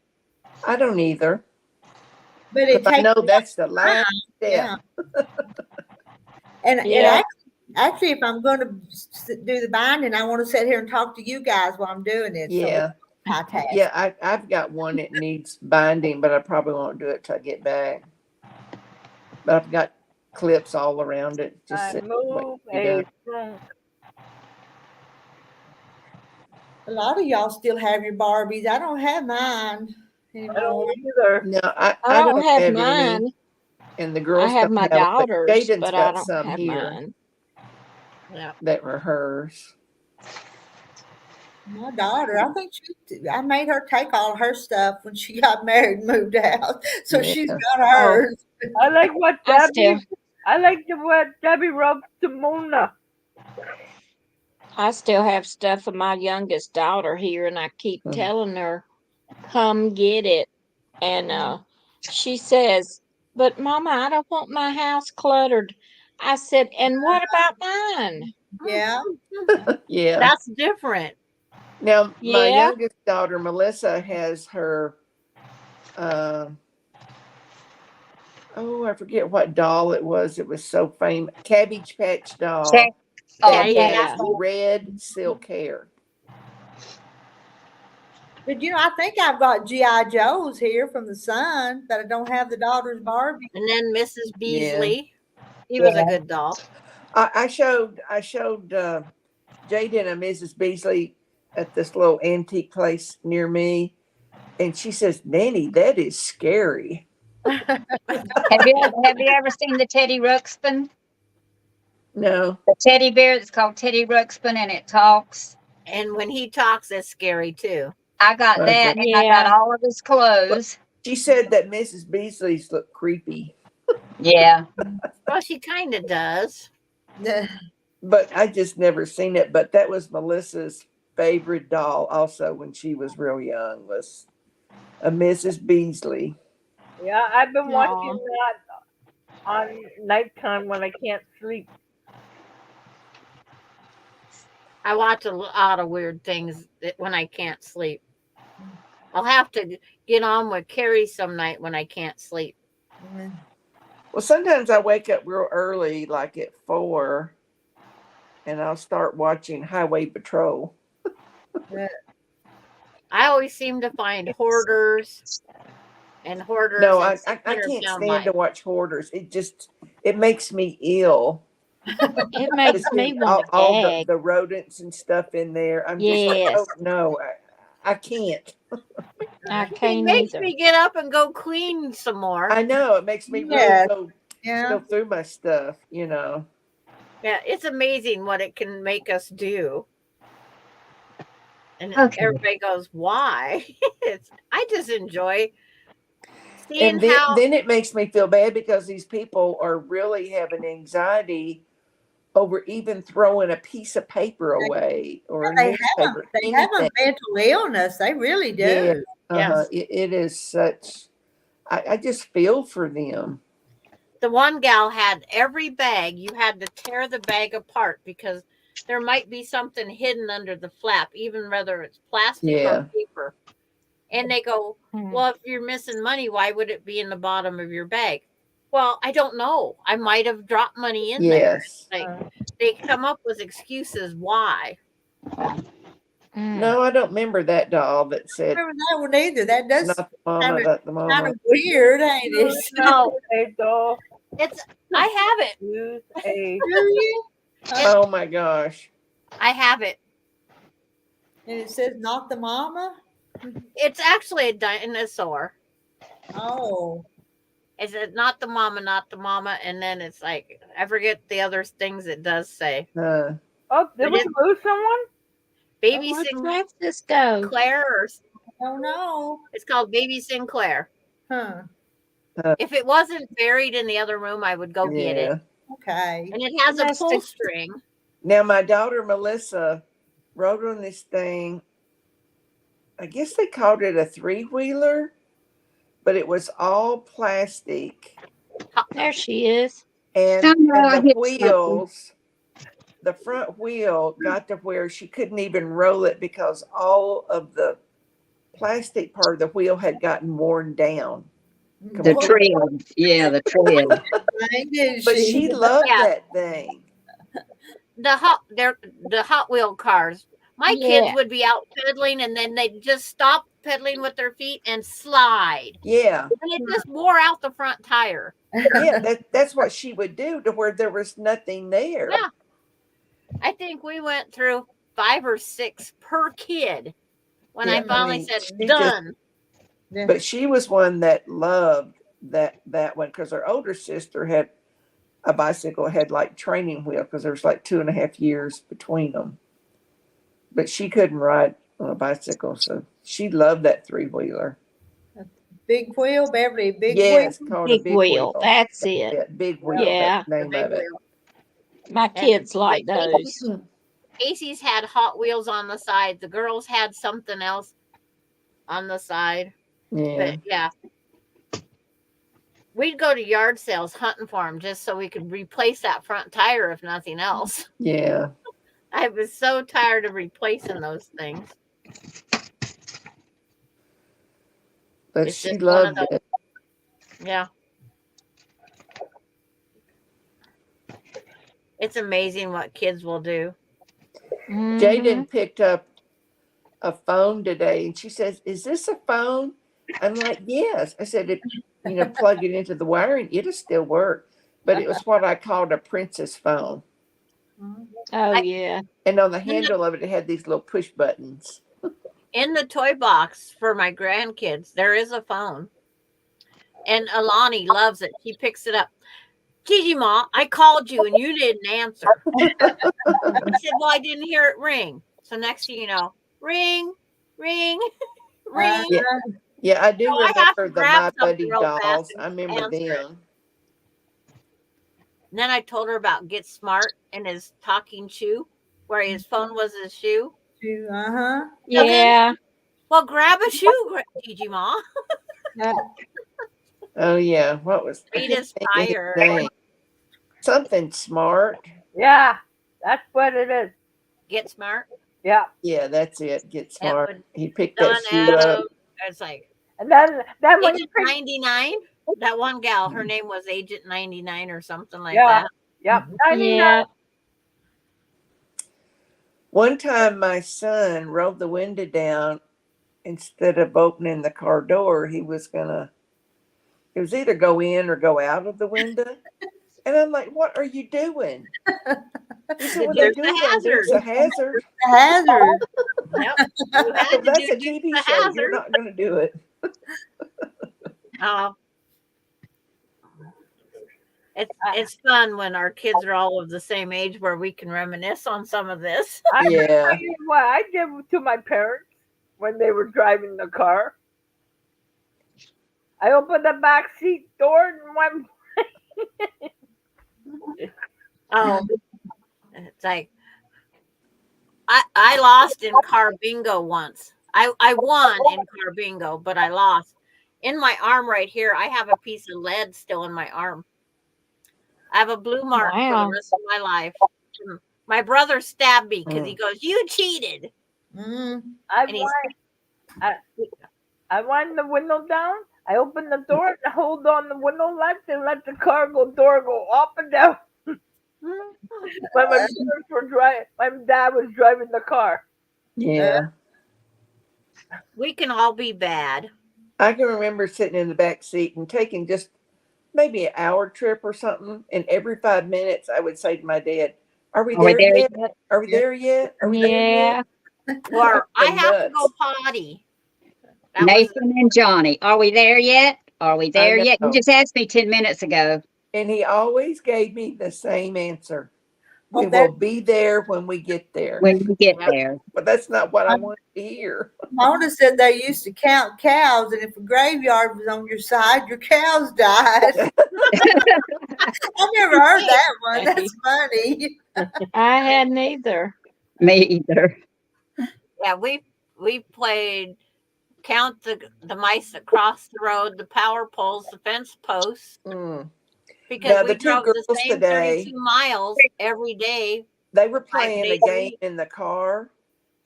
I don't either.
But it
Because I
takes
know
a lot
that's the
of
last
time.
step.
Yeah. And it
Yeah.
actually, if I'm going to do the binding, I want to sit here and talk to you guys while I'm doing it. So
Yeah.
it's high task.
Yeah, I've got one that needs binding, but I probably won't do it till I get back. But I've got clips all around it. Just
I
sit,
move
wait,
a
up.
trunk.
A lot of y'all still have your Barbies. I don't have mine.
I
anymore.
don't either.
No,
I
I
don't
don't
have
have
mine.
any, and the
I
girls
have
don't
my
have them, but
daughters,
Jaden's
but I
got
don't
some
have
here
mine.
Yeah.
that were hers.
My daughter, I made her take all her stuff when she got married and moved out. So
Yeah.
she's got
Oh,
hers.
I like what
I still,
what Debbie rubs to Mona.
I still have stuff of my youngest daughter here, and I keep
Mhm.
telling her, "Come get it." And she says, "But Mama, I don't want my house cluttered." I said, "And what about mine?"
Yeah.
Yeah.
That's different.
Now, my
Yeah.
youngest daughter, Melissa, has her, I forget what doll it was. It was so famous. Cabbage Patch doll
Check. Oh,
that
Yeah,
has
Yeah.
red silk hair.
But I think I've got G.I. Joes here from the son, but I don't have the daughter's Barbie.
and then Mrs.
Yeah.
Beasley. He was a good doll.
I showed Jaden and Mrs. Beasley at this little antique place near me, and she says, "Nanny, that is scary."
have you ever seen the Teddy Ruxpin?
No.
The teddy bear that's called Teddy Ruxpin and it talks.
And when he talks, it's scary too.
I got
Okay.
that and I got
Yeah.
all of his clothes.
She said that Mrs. Beasley's look creepy,
Yeah.
Well, she kind of does.
but I just never seen it. But that was Melissa's favorite doll, also when she was real young, was a Mrs. Beasley.
Yeah, I've been watching
Aw.
that on nighttime when I can't sleep.
I watch a lot of weird things when I can't sleep. I'll have to get on with Carrie some night when I can't sleep.
Well, sometimes I wake up real early, like at 4, and I'll start watching Highway Patrol.
I always seem to find hoarders and hoarders.
No,
and
I can't
600-pound
stand to
life.
watch Hoarders. It makes me ill.
It
To
makes me
see
want to
all
gag.
the rodents and stuff in there. I'm just like,
Yes.
oh no, I can't.
I
It
can't
makes
either.
me get up and go clean some more.
I know it makes me
Yes.
really
Yeah.
go through my stuff.
Yeah, it's amazing what it can make us do. And
Okay.
everybody goes, why? I just enjoy seeing
And then,
how
then it makes me feel bad because these people are really having anxiety over even throwing a piece of paper away or a
They have
newspaper,
they have a
anything.
mental illness. They really do.
Yeah,
Yes.
it is such. I just feel for them.
the one gal had every bag, you had to tear the bag apart because there might be something hidden under the flap, even whether it's plastic
Yeah.
or paper. And they go,
Hmm.
well, if you're missing money, why would it be in the bottom of your bag? Well, I don't know. I might have dropped money in there.
Yes.
Like they come up with excuses why.
Mm.
No, I don't remember that doll that said
I don't remember that one either. That does
not the mama,
kinda-
not the
kind
mama.
of weird, ain't it?
No,
Hey, doll,
I have it.
use a
Do you?
Oh my gosh.
I have it.
And it says not the mama.
It's actually a dinosaur.
Oh,
Is it not the mama, and then it's like I forget the other things it does say.
Uh,
Oh, did
But
we
it-
lose someone?
Baby
Where'd Francis go?
Sinclair, or
oh no.
it's called Baby Sinclair.
Huh.
If it wasn't buried in the other room, I would go get it.
yeah.
Okay.
And it has a
Must
pull
have-
string.
Now my daughter Melissa rode on this thing. I guess they called it a 3-wheeler, but it was all plastic,
There she is.
and,
Somehow I
and the
hit something.
wheels. The front wheel got to where she couldn't even roll it because all of the plastic part of the wheel had gotten worn down.
The trail. Yeah, the trail.
But she loved
Yeah.
that thing.
The Hot Wheel cars. My
Yeah.
kids would be out pedaling, and then they'd just stop pedaling with their feet and slide,
Yeah.
and it just wore out the front tire.
Yeah, that's what she would do to where there was nothing there.
Yeah. I think we went through 5 or 6 per kid when
Yeah,
I
I
finally
mean,
said
she just-
done.
Yeah.
But she was one that loved that one because her older sister had a bicycle, had like training wheel because there was like 2.5 years between them. But she couldn't ride on a bicycle, so she loved that 3-wheeler.
Big wheel, Beverly, big
Yeah,
wheel.
it's called a
Big
big
wheel.
wheel.
That's it.
Yeah, big wheel.
Yeah.
That's the name
Big
of it.
wheel.
My
And
kids like those.
Casey's had Hot Wheels on the side. The girls had something else on the side.
Yeah.
But yeah. We'd go to yard sales hunting for them just so we could replace that front tire, if nothing else.
Yeah.
I was so tired of replacing those things.
But
It's
she
just one of
loved
those.
it.
Yeah. It's amazing what kids will do.
Mhm.
Jaden picked up a phone today and she says, "Is this a phone?" I'm like, "Yes." I said, "If plug it into the wiring, it'll still work." But it was what I called a princess phone.
Oh,
I-
yeah.
And on the handle of it, it had these little push buttons.
In the toy box for my grandkids, there is a phone. And Alani loves it. She picks it up. Gigi Ma, I called you and you didn't answer. I said, well, I didn't hear it ring. So next thing you know, ring, ring, ring.
Yeah. Yeah, I do
So I have to
remember the
grab
My
something
Buddy
real fast
dolls.
and
I remember
answer it.
them.
And then I told her about Get Smart and his talking shoe, where his phone was his shoe.
Uh-huh.
Yeah.
Well, grab a shoe, Gigi Ma.
Oh yeah, what was I
Read
can't
his
think of his
tire.
name. Something smart.
Yeah, that's what it is.
Get Smart.
Yeah.
Yeah, that's it. Get
It
smart.
would
He picked
Don
that shoe up.
Adams. It's like
And then when you
Agent
pick,
99. That one gal, her name was Agent 99 or something like
yeah,
that.
yep, 99.
Yeah.
One time my son rolled the window down instead of opening the car door, he was either go in or go out of the window. And I'm like, "What are you doing?" He said, "Well, they
There's
do
the
when there's
hazard.
a hazard."
Hazard.
Yep. You had
Well,
to
that's
do
a TV
the
show. You're
hazard.
not going to do it.
Oh. It's fun when our kids are all of the same age where we can reminisce on some of this.
I can
Yeah.
tell you what I did to my parents when they were driving the car. I opened the back seat door and went.
Oh, it's like I lost in car bingo once. I won in car bingo, but I lost. In my arm right here, I have a piece of lead still in my arm. I have a blue mark for the
Wow.
rest of my life. My brother stabbed me because he
Mm.
goes, "You cheated."
Mm.
I
And he's
I wind the window down. I open the door and hold on the window ledge and let the door go up and down. When my dad was driving the car.
Yeah.
we can all be bad.
I can remember sitting in the back seat and taking just maybe an hour trip or something. And every 5 minutes, I would say to my dad, "Are we
Are we
there
there
yet?
yet?
Are we there yet? Are we there yet?"
Yeah.
Or I
Go
have to go
nuts.
potty. That was
Nathan and Johnny, are we there yet? Are we
I
there yet? You
know.
just asked me 10 minutes ago.
And he always gave me the same answer.
Oh,
"We will be there when we get there."
When you get
Yep.
there.
But that's not what I wanted to hear.
Mona said they used to count cows, and if a graveyard was on your side, your cows died. I never heard that one. That's funny.
I hadn't either.
Me either.
Yeah, we played count the mice that cross the road, the power poles, the fence posts,
Mm.
because
Now,
we
the two
drove the
girls
same
today,
32 miles every day.
they were
5
playing a
days a
game
week.
in the car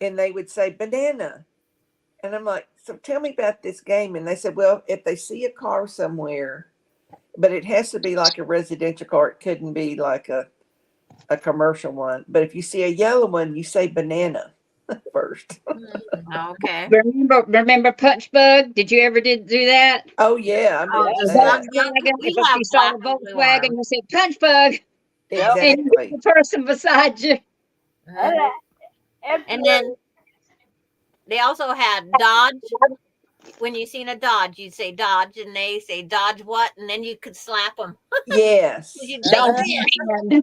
and they would say banana. And I'm like, "So tell me about this game." And they said, "Well, if they see a car somewhere, but it has to be like a residential car, it couldn't be like a commercial one. But if you see a yellow one, you say banana first."
Okay.
Remember Punch Bug? Did you ever do that?
Oh yeah, I
Oh,
remember
the
that.
Volkswagen.
If
We have
you saw
black
the
and blue
Volkswagen,
arms.
you said Punch Bug, and you
Exactly.
the person beside you.
And then they also had Dodge, when you seen a Dodge, you'd say Dodge, and they say Dodge what, and then you could slap them.
Yes.
You'd say,
Dodge
"Yeah."
my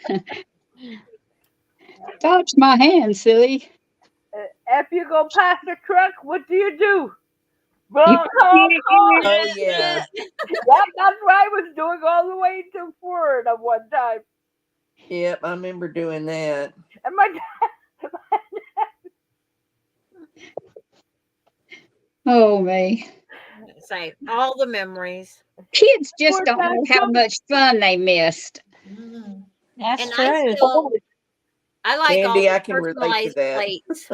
hand. Dodge my hand, silly.
If you go past the truck, what do?
You
Honk, honk, honk.
Oh yeah.
Yep, that's what I was doing all the way to Florida one time.
Yep, I remember doing that.
And my dad,
oh me.
It's like all the memories.
Kids just
poor
don't
dad
know how
took
much fun they missed.
Mhm.
That's
And
true.
I like all
Candy,
the
I can relate to
personalized
that.
plates.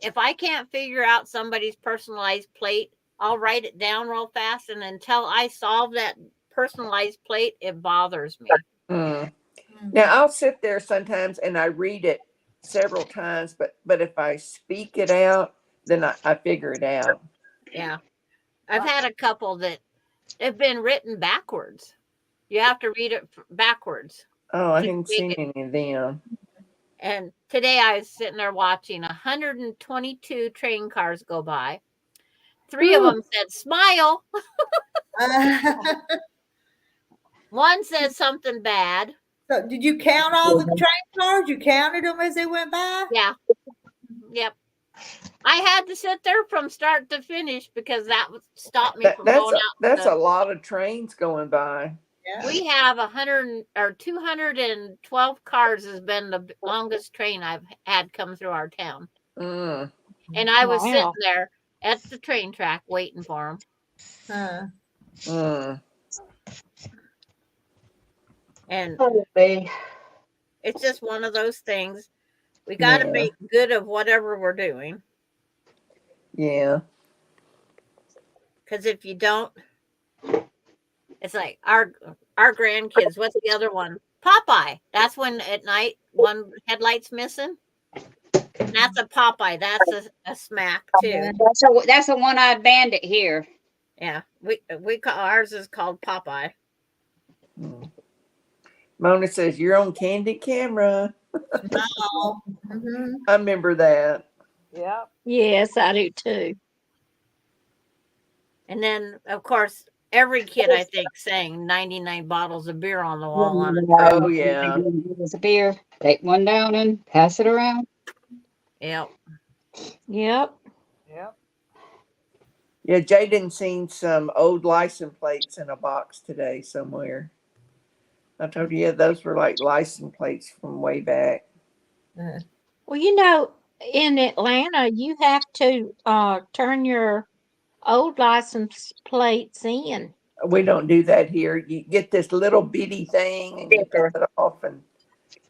If I can't figure out somebody's personalized plate, I'll write it down real fast, and until I solve that personalized plate, it bothers me.
Mm. Now I'll sit there sometimes and I read it several times, but if I speak it out, then I figure it out.
Yeah. I've had a couple that have been written backwards. You have to read it backwards
Oh, I
to
haven't
make
seen
it.
any of them.
And today I was sitting there watching 122 train cars go by. 3 of
Ooh.
them said smile. One said something bad.
So did you count all the train cars? You counted them as they went by?
Yeah. Yep. I had to sit there from start to finish because that would stop me from going out.
That's a lot of trains going by.
Yeah.
We have 100 or 212 cars has been the longest train I've had come through our town.
Mm.
And I was sitting
Wow.
there at the train track waiting for them.
Mm.
And
Oh, me.
it's just one of those things. We got to
Yeah.
make good of whatever we're doing.
Yeah.
Because if you don't, it's like our grandkids. What's the other one? Popeye. That's when at night one headlight's missing. That's a Popeye. That's a smack too.
That's a one-eyed bandit here.
Yeah, we call ours is called Popeye.
Mm. Mona says you're on Candy camera.
Oh. Mhm.
I remember that.
yeah.
Yes, I do too.
And then of course every kid I think sang 99 bottles of beer on the wall on it.
Oh yeah.
There's a beer. Take one down and pass it around.
Yep.
Yep.
Yep.
Yeah, Jaden seen some old license plates in a box today somewhere. I told you, yeah, those were like license plates from way back.
Well, you know, in Atlanta, you have to turn your old license plates in.
We don't do that here. You get this little bitty thing and you
Sticker.
cut it off and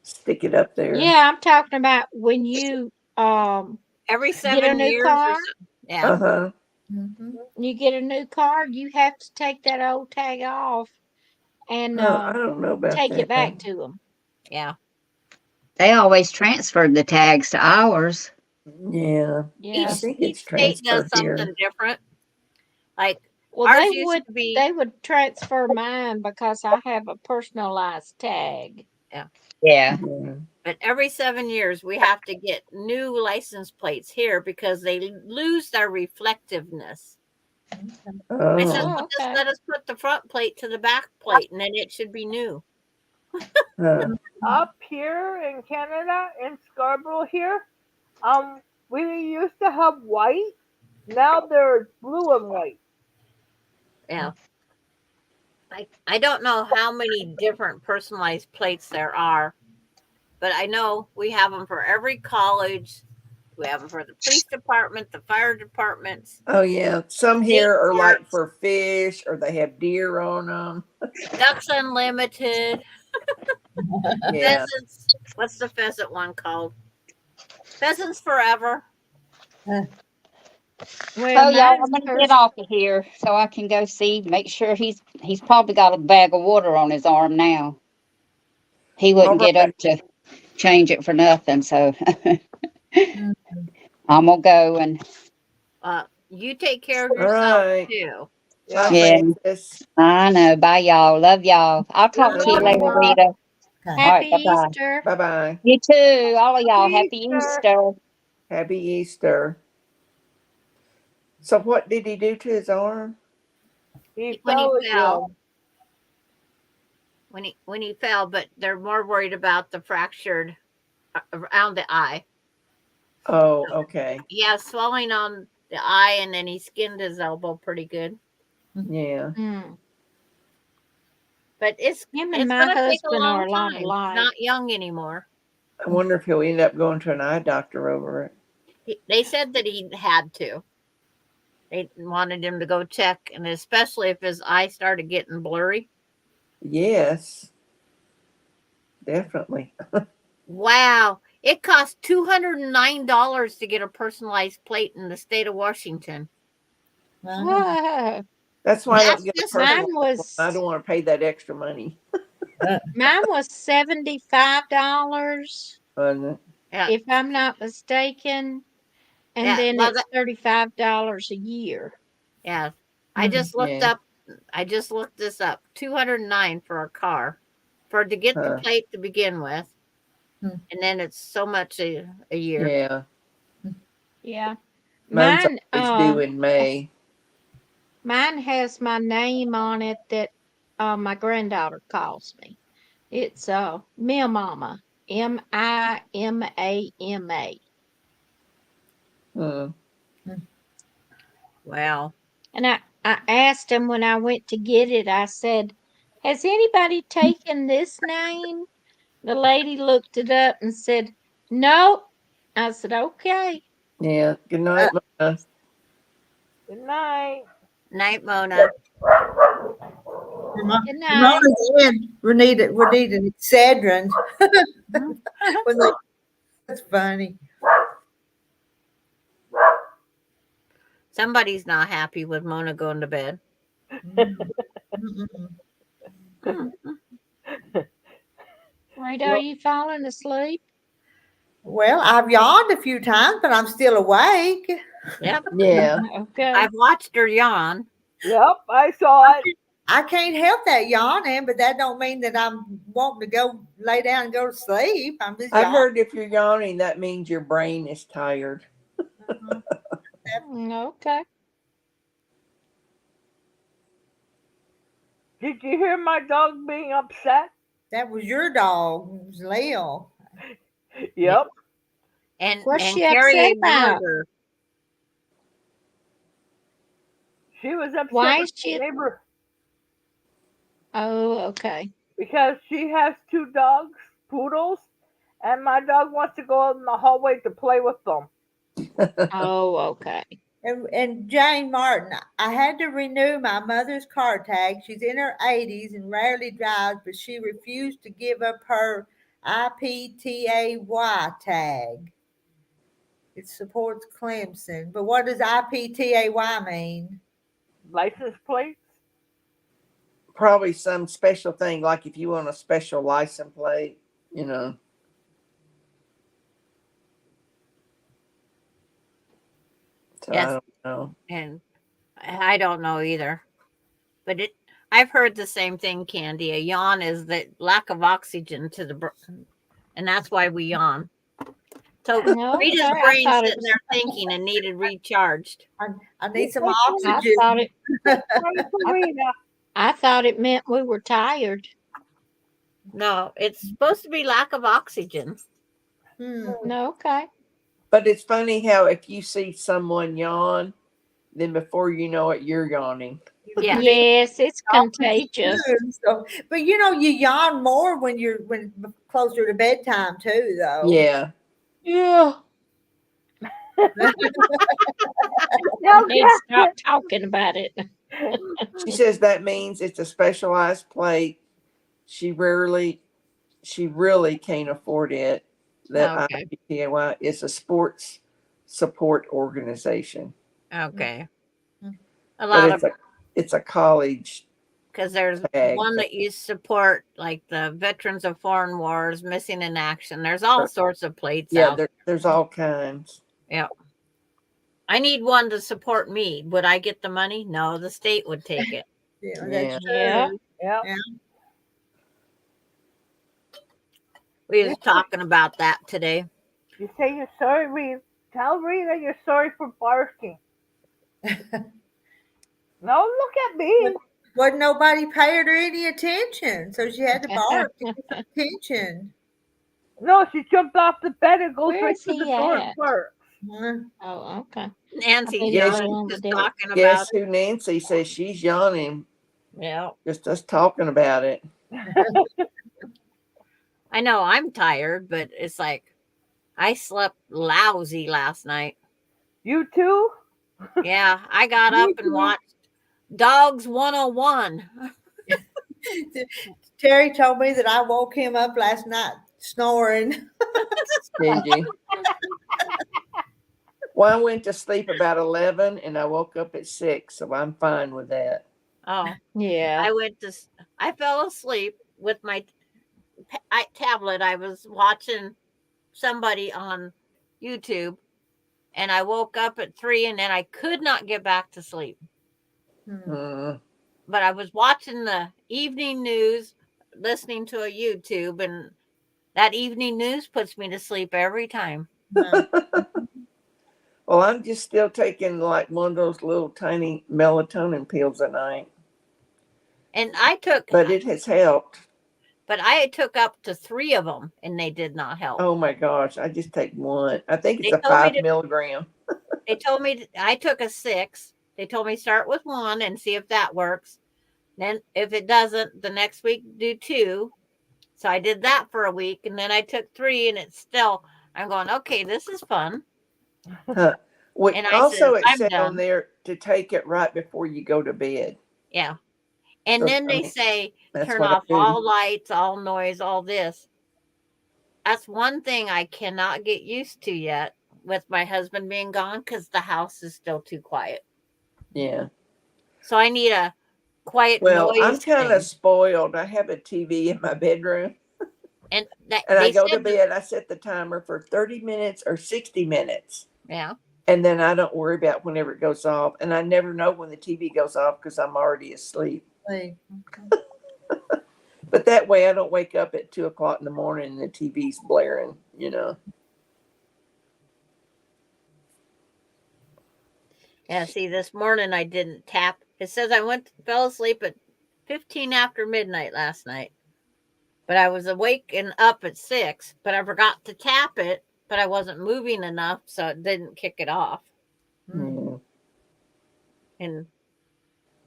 stick it up there.
Yeah, I'm talking about when you
Every
get a
7
new
years
car.
or so. Yeah.
Uh-huh.
Mhm.
You get a new car, you have to take that old tag off and
I don't know about
take it back
that.
to them.
Yeah.
They always transferred the tags to ours.
Yeah. I
Yeah.
think
Each
it's
state does
transferred here.
something different. Like
Well,
ours used to be.
they would transfer mine because I have a personalized tag.
Yeah.
Yeah.
But every 7 years, we have to get new license plates here because they lose their reflectiveness. I said,
Oh.
well, just
Okay.
let us put the front plate to the back plate, and then it should be new.
Huh.
Up here in Canada, in Scarborough here, we used to have white. Now there's blue and white.
Yeah. I don't know how many different personalized plates there are, but I know we have them for every college. We have them for the police department, the fire departments,
Oh yeah. Some
theme
here are like
parks,
for fish or they have deer on them.
Ducks Unlimited,
Yeah.
pheasants. What's the pheasant one called? Pheasants Forever.
Well,
Oh, y'all, I'm
mine's
gonna get off of here so I can go see, make sure he's probably got a bag of water on his arm now. He
All
wouldn't get
right.
up to change it for nothing, so
Mhm.
I'm gonna go and
You take care of
All
yourself
right.
too.
Bye,
yeah,
Francis.
I know. Bye, y'all. Love y'all. I'll talk
Love
to you
Love you.
later,
y'all.
Rita.
Okay.
All
Happy
right, bye bye.
Easter.
Bye bye.
You too, all of y'all. Happy
Easter.
Easter.
Happy Easter. So what did he do to his arm?
He
When he
fell
fell.
again.
When he fell, but they're more worried about the fractured around the eye.
Oh, okay.
He has swelling on the eye, and then he skinned his elbow pretty good.
Yeah.
Hmm.
But it's
Him and
it's
my
gonna take a
husband are
long
a lot
time. He's
alike.
not young anymore.
I wonder if he'll end up going to an eye doctor over it.
They said that he had to. They wanted him to go check, and especially if his eye started getting blurry.
Yes, definitely.
Wow. It costs $209 to get a personalized plate in the state of Washington.
Whoa.
That's why I
That's
don't get a
just
personal.
Mine
one.
was
I don't want to pay that extra money.
$75,
Wasn't it?
yeah.
if I'm not mistaken, and
Yeah.
then
Well,
it's $35 a year.
yeah. I just looked
Yeah.
up. I just looked this up. 209 for a car, for to get the
Huh.
plate to begin with,
Hmm.
and then it's so much a year.
Yeah.
Yeah.
Mine's
Mine
always due in May.
mine has my name on it that my granddaughter calls me. It's Mia Mama. Mimama.
Hmm.
Wow.
And I asked him when I went to get it, I said, has anybody taken this name? The lady looked it up and said, nope. I said, okay.
Yeah. Good night, Mona.
Good night.
Night, Mona.
Good night.
Ramona's in. We need an Excedrin. When they- That's funny.
Somebody's not happy with Mona going to bed.
Mm-mm.
Rita, are you falling asleep?
Well, I've yawned a few times, but I'm still awake.
Yep.
Yeah.
Okay.
I've watched her yawn.
Yep, I saw it.
I can't help that yawning, but that don't mean that I'm wanting to go lay down and go to sleep. I'm just
I've
yawning.
heard if you're yawning, that means your brain is tired.
Okay.
Did you hear my dog being upset?
That was your dog, it was Leo.
Yep.
And
What's she
Carrie
upset
ignored
about?
her.
She was upset
Why
with
is
the
she?
neighbor
Oh, okay.
because she has two dogs, poodles, and my dog wants to go out in the hallway to play with them.
Oh, okay.
And Jane Martin, I had to renew my mother's car tag. She's in her 80s and rarely drives, but she refused to give up her IPTAY tag. It supports Clemson. But what does IPTAY mean?
License plates?
Probably some special thing, like if you want a special license plate, you know. So
Yes.
I don't know.
And I don't know either. But I've heard the same thing, Candy. A yawn is the lack of oxygen to the brain, and that's why we yawn. So Rita's
Okay. I
brain's
thought it
sitting
was.
there thinking and needed recharged.
I need some
I
oxygen.
thought it.
Marina.
I thought it meant we were tired.
No, it's supposed to be lack of oxygen.
No, okay.
But it's funny how if you see someone yawn, then before you know it, you're yawning.
Yeah.
Yes, it's contagious.
So, but you yawn more when closer to bedtime too, though.
Yeah.
Yeah.
No,
Need to stop talking about it.
She says that means it's a specialized plate. She really can't afford it. That
Okay.
IPTAY is a sports support organization.
Okay. A
But
lot of
it's a college
because there's
tag.
one that you support, like the Veterans of Foreign Wars, Missing in Action. There's all sorts of plates
Yeah,
out.
there's all kinds.
Yeah. I need one to support me. Would I get the money? No, the state would take it.
Yeah,
Yeah.
that's
Yeah.
true.
Yep.
Yeah.
We was talking about that today.
You say you're sorry, Rita. Tell Rita you're sorry for barking. No, look at me.
Wasn't nobody paying her any attention, so she had to bark to get some attention.
No, she jumped off the bed and goes
Where
right
is
to the
he
door
at?
and barks.
Oh, okay.
Nancy's
He's
Yes,
yawning,
on the
just
deck.
talking about
Guess
it.
who Nancy says she's yawning?
Yeah.
Just us talking about it.
I know I'm tired, but it's like I slept lousy last night.
You too?
Yeah, I got up and watched Dogs 101.
Terry told me that I woke him up last night snoring.
Did you? Well, I went to sleep about 11 and I woke up at 6, so I'm fine with that.
Oh,
Yeah.
I fell asleep with my tablet. I was watching somebody on YouTube and I woke up at 3 and then I could not get back to sleep.
Mm.
But I was watching the evening news, listening to a YouTube, and that evening news puts me to sleep every time.
Well, I'm just still taking like one of those little tiny melatonin pills a night,
And
but it has helped.
But I took up to 3 of them and they did not help.
Oh my gosh, I just take one. I think it's
They
a
told me
5
to-
milligram.
They told me I took a 6. They told me start with 1 and see if that works. Then if it doesn't, the next week do 2. So I did that for a week and then I took 3 and it's still, I'm going, okay, this is fun.
Huh.
And I
Also,
said,
it
I'm
said on
done.
there to take it right before you go to bed.
Yeah. And
So,
then
I
they
mean,
say,
that's
turn
what I
off
do.
all lights, all noise, all this. That's one thing I cannot get used to yet with my husband being gone because the house is still too quiet.
Yeah.
So I need a quiet
Well, I'm
noise
kind
thing.
of spoiled. I have a TV in my bedroom,
And that
and I
they
go to
said,
bed. I set the timer for 30 minutes or 60 minutes,
yeah.
and then I don't worry about whenever it goes off. And I never know when the TV goes off because I'm already asleep. But that way, I don't wake up at 2 o'clock in the morning and the TV's blaring.
Yeah, see, this morning I didn't tap. It says I fell asleep at 15 after midnight last night. But I was awake and up at 6, but I forgot to tap it, but I wasn't moving enough, so it didn't kick it off.
Yeah.
And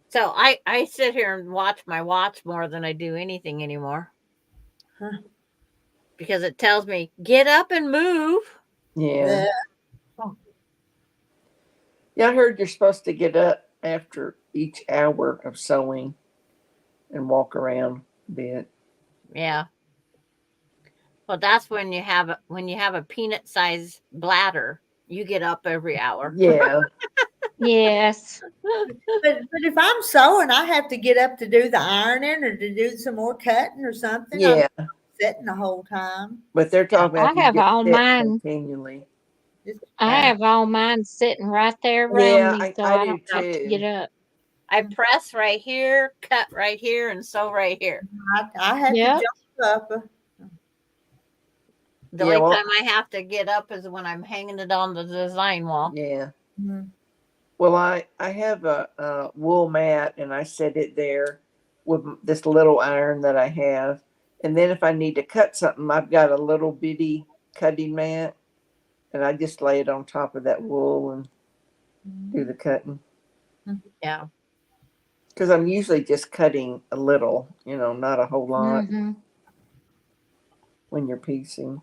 so I sit here and watch my watch more than I do anything anymore. Because it tells me, get up and move.
Yeah. Yeah, I heard you're supposed to get up after each hour of sewing and walk around a bit.
Yeah. Well, that's when you have a peanut sized bladder, you get up every hour.
Yeah.
Yes.
But if I'm sewing, I have to get up to do the ironing or to do some more cutting or something.
Yeah.
I'm sitting the whole time.
But they're talking about
I
if you
have
just
all
sit
mine.
continually.
I have all mine sitting right there around
Yeah,
me, so
I
I
do
don't have to
too.
get up.
I press right here, cut right here, and sew right here.
I have
Yep.
to jump up.
The
Yeah,
only
well-
time I have to get up is when I'm hanging it on the design wall.
Yeah.
Mhm.
Well, I have a wool mat and I set it there with this little iron that I have. And then if I need to cut something, I've got a little bitty cutting mat and I just lay it on top of that wool and do the cutting.
Yeah.
Because I'm usually just cutting a little, not a whole lot
Mhm.
when you're piecing.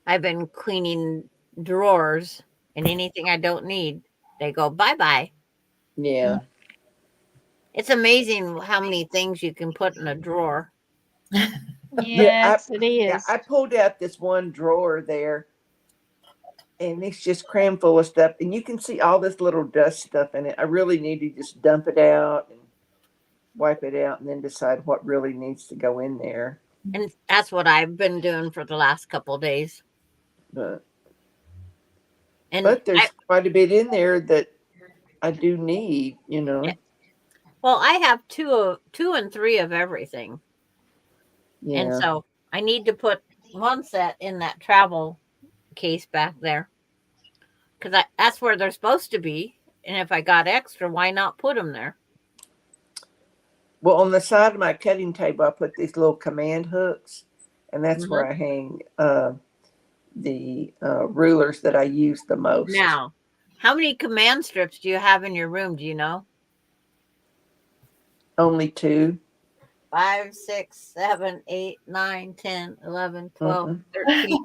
I've been cleaning drawers and anything I don't need, they go bye-bye.
Yeah.
It's amazing how many things you can put in a drawer.
Yes, it
Yeah,
is.
I pulled out this one drawer there and it's just crammed full of stuff. And you can see all this little dust stuff in it. I really need to just dump it out and wipe it out and then decide what really needs to go in there.
And that's what I've been doing for the last couple of days.
But
And
there's quite a bit in there that I do need,
well, I have two and 3 of everything.
Yeah.
And so I need to put one set in that travel case back there. because that's where they're supposed to be. And if I got extra, why not put them there?
Well, on the side of my cutting table, I put these little command hooks, and that's where
Mhm.
I hang the rulers that I use the most.
Now, how many command strips do you have in your room? Do you know?
Only 2.
5, 6, 7, 8, 9, 10, 11, 12,
Mhm.
13,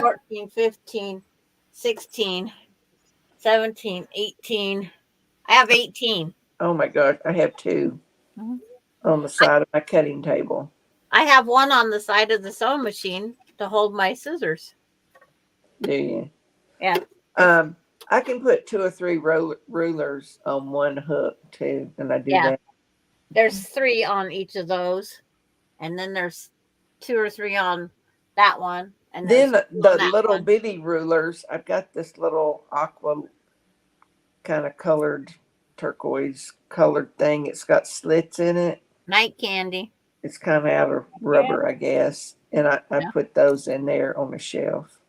14, 15, 16, 17, 18. I have 18.
Oh my gosh, I have 2
Mhm.
on the side of my cutting table.
I have one on the side of the sewing machine to hold my scissors.
Do you?
Yeah.
I can put 2 or 3 rulers on one hook too, and I do
Yeah.
that.
There's 3 on each of those. And then there's 2 or 3 on that one. And
Then
there's 2
the
on that
little
one.
bitty rulers, I've got this little aqua kind of colored turquoise colored thing. It's got slits in it.
Night candy.
It's kind of out of rubber, I guess. And I
Yeah.
put those in there on the shelf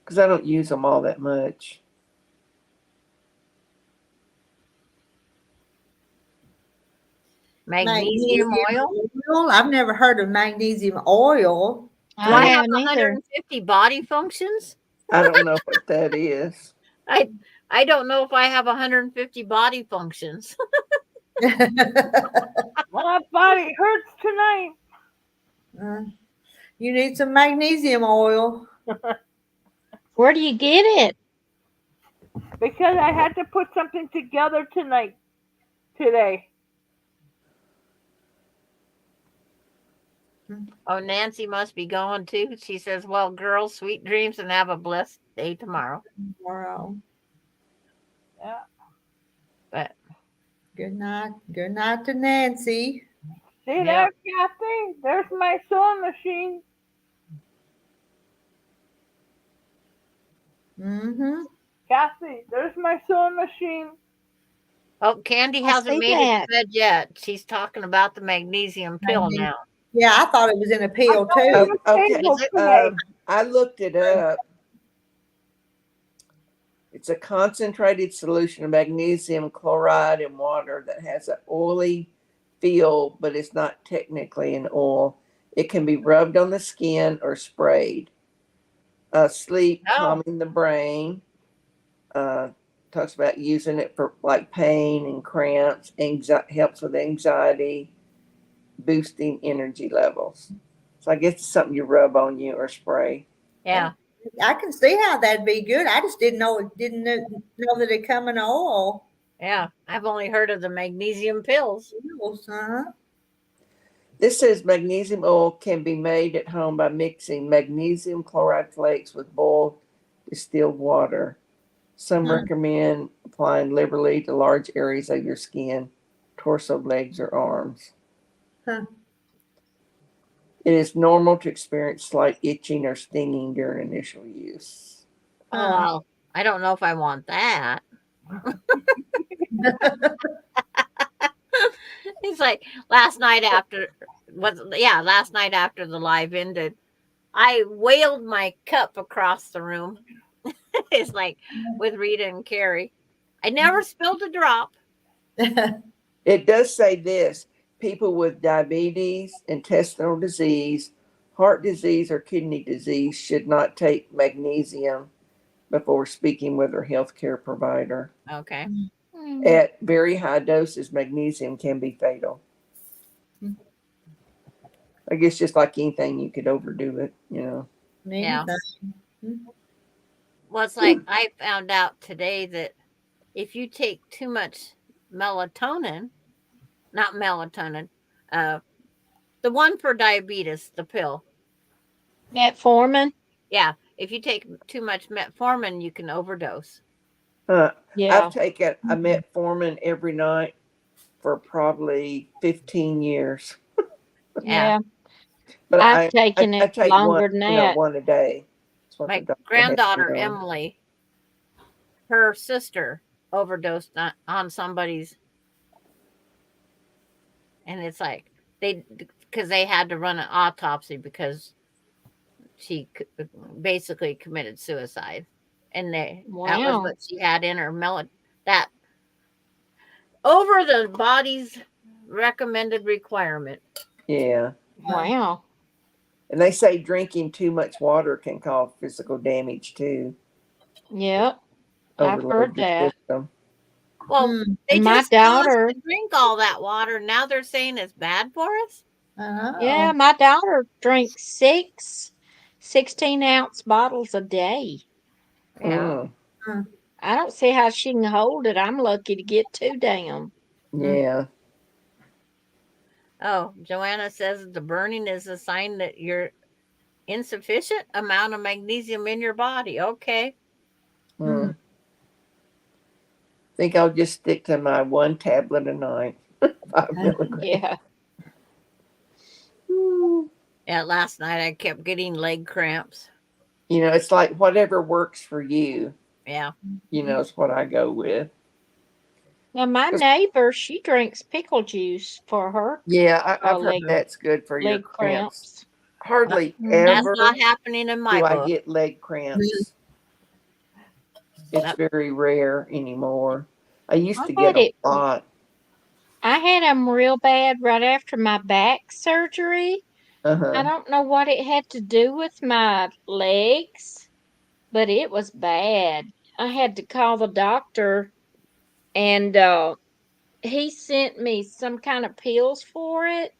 because I don't use them all that much.
Magnesium oil.
I've never heard of magnesium oil.
Do I
I
have
haven't either.
150 body functions?
I don't know what that is.
I don't know if I have 150 body functions.
My body hurts tonight.
You need some magnesium oil.
Where do you get it?
Because I had to put something together today.
Oh, Nancy must be going too. She says, well, girls, sweet dreams and have a blessed day tomorrow.
Tomorrow.
Yeah.
But
Good night. Good night to Nancy.
See
Yep.
there, Kathy? There's my sewing machine.
Mm-hmm.
Kathy, there's my sewing machine.
oh, Candy
I
hasn't
see
made
that.
it to bed yet. She's talking about the magnesium pill now.
Yeah, I thought it was in a pill
thought it
too.
was
Okay.
table
Is it?
today.
I looked it up. It's a concentrated solution of magnesium chloride in water that has an oily feel, but it's not technically an oil. It can be rubbed on the skin or sprayed. Sleep,
Oh.
calming the brain. Talks about using it for like pain and cramps, helps with anxiety, boosting energy levels. So I guess it's something you rub on you or spray.
Yeah.
I can see how that'd be good. I just didn't know that it come in oil.
Yeah. I've only heard of the magnesium pills.
Uh-huh.
This says magnesium oil can be made at home by mixing magnesium chloride flakes with boiled distilled water. Some recommend applying liberally to large areas of your skin, torso, legs, or arms.
Huh.
It is normal to experience slight itching or stinging during initial use.
Oh, well, I don't know if I want that. It's like last night after the live ended, I wailed my cup across the room. It's like with Rita and Carrie. I never spilled a drop.
It does say this: people with diabetes, intestinal disease, heart disease, or kidney disease should not take magnesium before speaking with their healthcare provider.
Okay.
At very high doses, magnesium can be fatal. I guess just like anything, you could overdo it, you know.
Yeah. Well, it's like I found out today that if you take too much melatonin, not melatonin, the one for diabetes, the pill.
Metformin.
Yeah. If you take too much metformin, you can overdose.
Yeah.
I've taken a metformin every night for probably 15 years.
Yeah.
But
I've taken
I
it
take
longer
one,
than
you know,
that.
one a day. That's what
My
the doctor has
granddaughter,
me on.
Emily, her sister overdosed on somebody's. And it's like because they had to run an autopsy because she basically committed suicide. and that was
Wow.
what she had in her that over the body's recommended requirement.
Yeah.
Wow.
And they say drinking too much water can cause physical damage too.
Yep. I've
Overload
heard
your
that.
system.
Well,
Hmm.
they
My
just tell us
daughter,
to drink all that water. Now they're saying it's bad for us.
yeah,
Oh.
my daughter drinks 16-ounce bottles a day.
Yeah.
Mm,
I don't see how she can hold it. I'm lucky to get 2 down.
yeah.
Oh, Joanna says the burning is a sign that you're insufficient amount of magnesium in your body. Okay.
Mm. Think I'll just stick to my 1 tablet a night. 5 milligrams.
Yeah.
Yeah, last night I kept getting leg cramps.
You know, it's like whatever works for you,
Yeah.
you know, is what I go with.
Now my
'Cause,
neighbor, she drinks pickle juice for her
yeah, I've heard
leg
that's good for your
leg
cramps.
cramps.
Hardly
That's
Mhm.
not
ever
happening in my
do I
book.
get leg cramps. It's very rare anymore. I used
I
to get
had
them
it.
a lot.
I had them real bad right after my back surgery. I
Uh-huh.
don't know what it had to do with my legs, but it was bad. I had to call the doctor, and he sent me some kind of pills for it.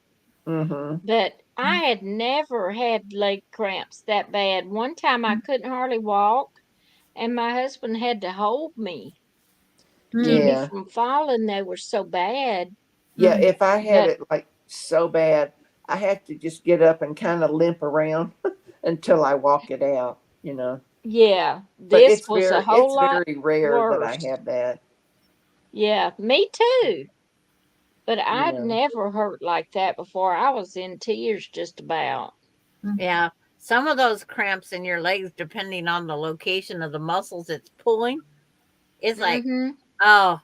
Mm-hmm.
But I had never had leg cramps that bad. One time I couldn't hardly walk, and my husband had to hold me to keep me
Yeah.
from falling. They were so bad.
Yeah, if I had
But
it like so bad, I had to just get up and kind of limp around until I walk it out, you know.
yeah,
But
this was a
it's
whole lot
very rare that I
worse.
have that,
Yeah, me too. But
you
I'd
know.
never hurt like that before. I was in tears just about.
Yeah. Some of those cramps in your legs, depending on the location of the muscles it's pulling, it's like,
Mm-hmm.
oh,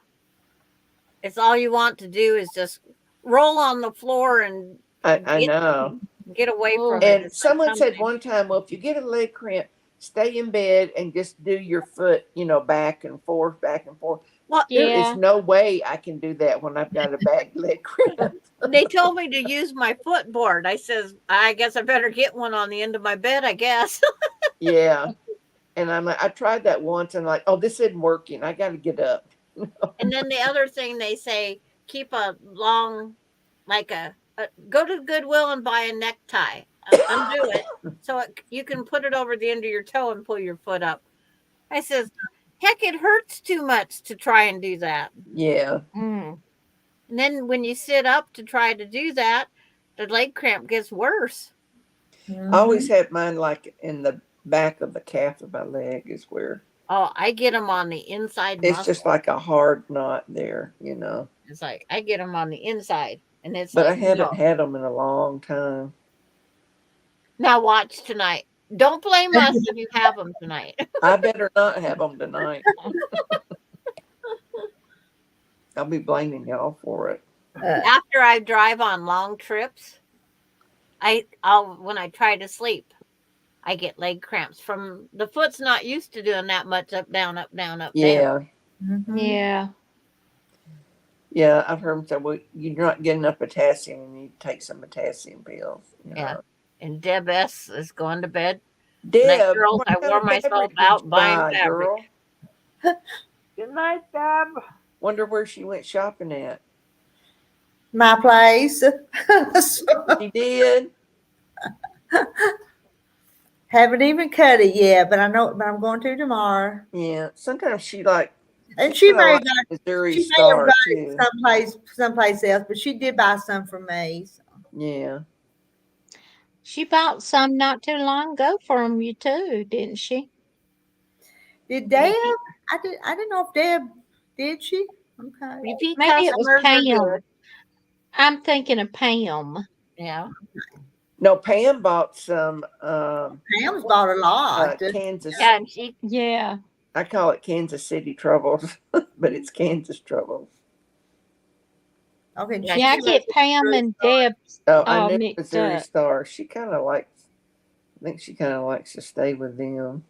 it's all you want to do is just roll on the floor and
I
get
know.
get away
Oh,
from it.
And
It's like
someone said
something.
one time, well, if you get a leg cramp, stay in bed and just do your foot, you know, back and forth, back and forth.
Well,
There is
yeah.
no way I can do that when I've got a bad leg cramp.
they told me to use my footboard. I says, I guess I better get one on the end of my bed, I guess.
Yeah. And I'm like, I tried that once and like, oh, this isn't working. I got to get up.
And then the other thing they say, keep a long, like go to Goodwill and buy a necktie, undo it so you can put it over the end of your toe and pull your foot up. I says, heck, it hurts too much to try and do that.
Yeah.
Mm.
And then when you sit up to try to do that, the leg cramp gets worse.
I always have mine like in the back of the calf of my leg is where
Oh, I get them on the inside
it's just
muscle.
like a hard knot there, you know.
It's like I get them on the inside, and it's
But I
like,
haven't
no.
had them in a long time.
Now watch tonight. Don't blame us if you have them tonight.
I better not have them tonight. I'll be blaming y'all for it.
After I drive on long trips, I'll when I try to sleep, I get leg cramps from the foot's not used to doing that much up, down, up, down, up, down.
Yeah.
Yeah.
Yeah, I've heard them say, well, you're not getting enough potassium. You need to take some potassium pills. You know.
Yeah. And Deb S is going to bed. Night,
Deb,
girls.
what
I
kind
wore
of
myself
fabric did
out
you
buying
buy,
fabric.
girl?
Good night, Deb.
Wonder where she went shopping at.
My place.
She did.
Haven't even cut it yet, but I know, but I'm going to tomorrow.
Yeah. Sometimes she like,
And she
kinda
may
like
have got,
Missouri
she may have
Star
got
too.
it someplace else, but she did buy some for me. So.
Yeah.
She bought some not too long ago from you too, didn't she?
Did Deb?
Repeat,
I didn't know if Deb did she? Okay.
repeat
Maybe it was
customers are
Pam.
good.
I'm thinking of Pam.
Yeah.
No, Pam bought some
Pam's bought a lot.
Kansas.
Yeah, and she
Yeah.
I call it Kansas City Troubles, but it's Kansas Troubles.
Okay.
Yeah,
Yeah, I
she
get Pam and Deb
Oh, I knew
mixed
Missouri
up.
Star. She kind of likes. I think she kind of likes to stay with them.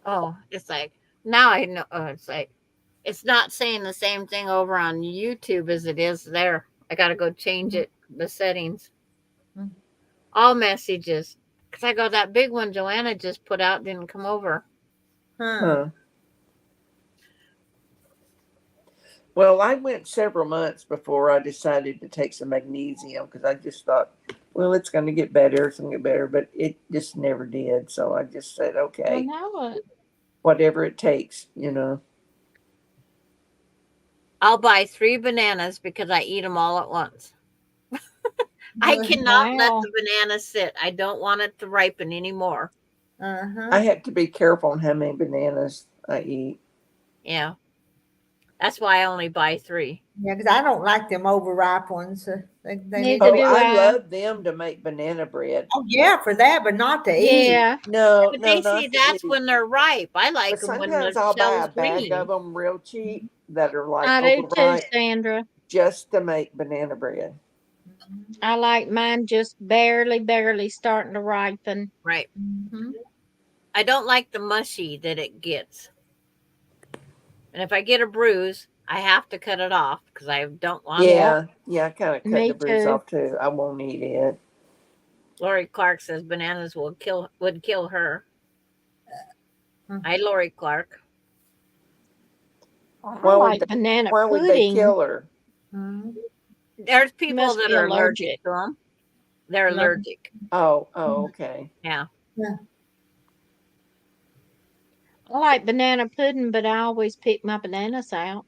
Oh, it's like now I know. It's like it's not saying the same thing over on YouTube as it is there. I got to go change it, the settings.
Mm.
All messages. Because I go, that big one Joanna just put out didn't come over.
Huh.
Huh. Well, I went several months before I decided to take some magnesium because I just thought, well, it's going to get better, it's going to get better, but it just never did. So I just said,
I
okay,
know it.
whatever it takes, you know.
I'll buy 3 bananas because I eat them all at once. I cannot let
Wow.
the banana sit. I don't want it to ripen anymore.
Uh-huh.
I have to be careful on how many bananas I eat.
Yeah. That's why I only buy 3.
Yeah, because I don't like them overripe ones. They need
Neither
to
Oh,
be.
do
I
I.
love them to make banana bread.
Oh, yeah, for that, but not to eat.
Yeah.
No,
But
no,
they see
not to
that's
eat.
when they're ripe. I like
But
them when the
sometimes I'll buy
shell's
a bag of
green.
them real cheap that are like
I do too,
overripe
Sandra.
just to make banana bread.
I like mine just barely starting to ripen.
Right.
Mm-hmm.
I don't like the mushy that it gets. And if I get a bruise, I have to cut it off because I don't want
Yeah.
it.
Yeah, I kind of cut
Me
the bruise
too.
off too. I won't eat it.
Lori Clark says bananas would kill her.
Hmm.
Hi, Lori Clark.
I
Why would
like
they,
banana
why would they
pudding.
kill her?
Mm-hmm.
There's
You
people
must
that
be
are allergic
allergic.
to them. They're
No.
allergic.
Oh, okay.
Yeah.
Yeah.
I like banana pudding, but I always pick my bananas out.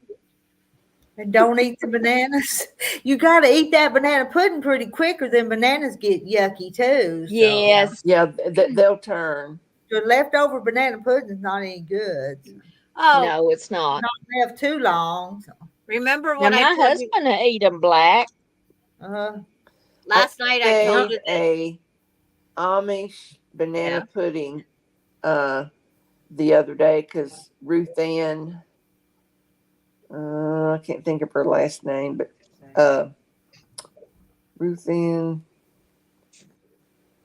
And don't eat the bananas. You got to eat that banana pudding pretty quick, or then bananas get yucky too. So
Yes.
Yeah, they'll turn.
the leftover banana pudding is not any good. So
Oh,
No, it's not.
not left too long. So,
remember
Now
what I
my
told you
husband will eat them black.
uh,
last night? I told
Made
you that.
a Amish banana
Yeah.
pudding the other day because Ruth Ann, I can't think of her last name, but Ruth Ann,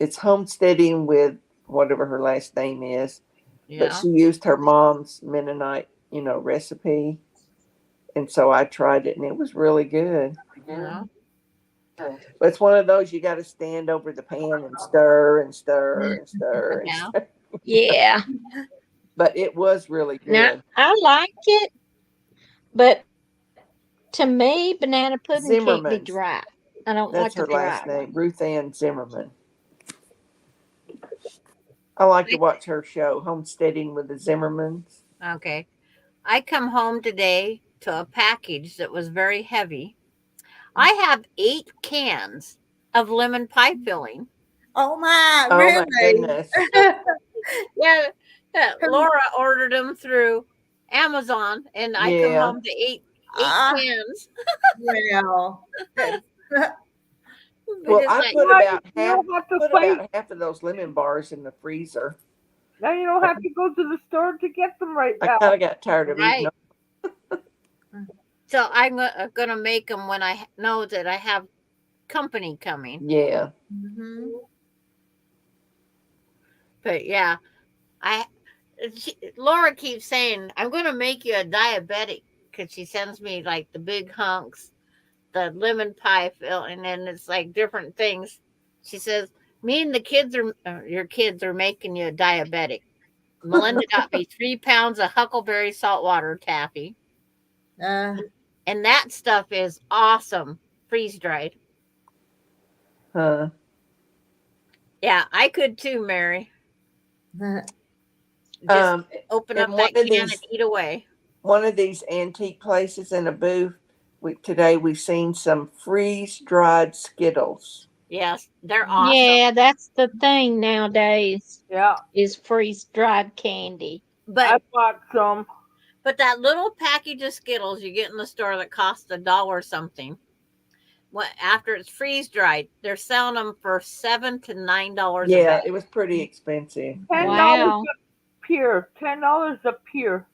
it's homesteading with whatever her last name is, but
Yeah.
she used her mom's Mennonite, recipe. And so I tried it and it was really good.
Yeah.
But it's one of those you got to stand over the pan and stir and stir and stir and
Yeah.
stir.
Yeah.
But it was really
Now
good.
I like it, but to me, banana pudding can't be
Zimmerman's,
dry. I don't
that's
like a
her
dry
last
one.
name, Ruth Ann Zimmerman. I like to watch her show, Homesteading with the Zimmermans.
Okay. I come home today to a package that was very heavy. I have 8 cans of lemon pie filling.
oh my,
Oh my
really?
goodness.
Yeah, Laura ordered them through Amazon, and I come
Yeah.
home to eight
Ah,
cans.
well,
Well,
Because
I
like,
put
Why
about
you
half
don't have to
put
fight.
about half of those lemon bars in the freezer.
Now you don't have to go to the store to get them right
I
now.
kind of got tired of eating
right.
them.
So I'm gonna make them when I know that I have company coming.
Yeah.
mhm.
But yeah, Laura keeps saying I'm gonna make you a diabetic because she sends me like the big hunks, the lemon pie filling, and it's like different things. She says me and the kids are your kids are making you a diabetic. Melinda got me 3 pounds of huckleberry saltwater taffy,
Uh,
and that stuff is awesome, freeze dried.
Huh.
Yeah, I could too, Mary.
uh,
Just
Um,
open
in
up that can and eat away.
one of these antique places in a booth, today we've seen some freeze dried Skittles.
Yes, they're awesome.
Yeah, that's the thing nowadays
Yeah,
is freeze dried candy.
I
But
bought some.
that little package of Skittles you get in the store that costs $1 something. What after it's freeze dried, they're selling them for $7 to $9 a
Yeah,
bag.
it was pretty expensive.
$10
Wow.
a pure. $10 a pure.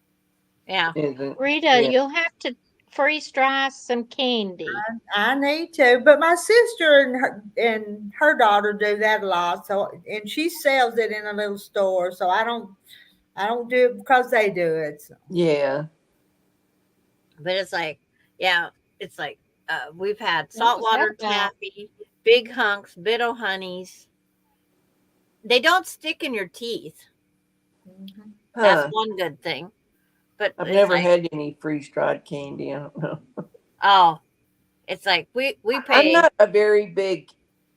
Yeah.
Isn't
Rita,
yeah.
you'll have to freeze dry some candy.
I need to, but my sister and her daughter do that a lot. So, and she sells it in a little store. So I don't I don't do it because they do it. So.
Yeah.
But it's like, yeah, it's like we've had
What was
saltwater
that about?
taffy, big hunks, bit-o' honeys. They don't stick in your teeth.
Mhm.
That's
Huh.
one good thing. But
I've
it's
never
like,
had any freeze dried candy. I don't know.
oh, it's like we
I'm
pay.
not a very big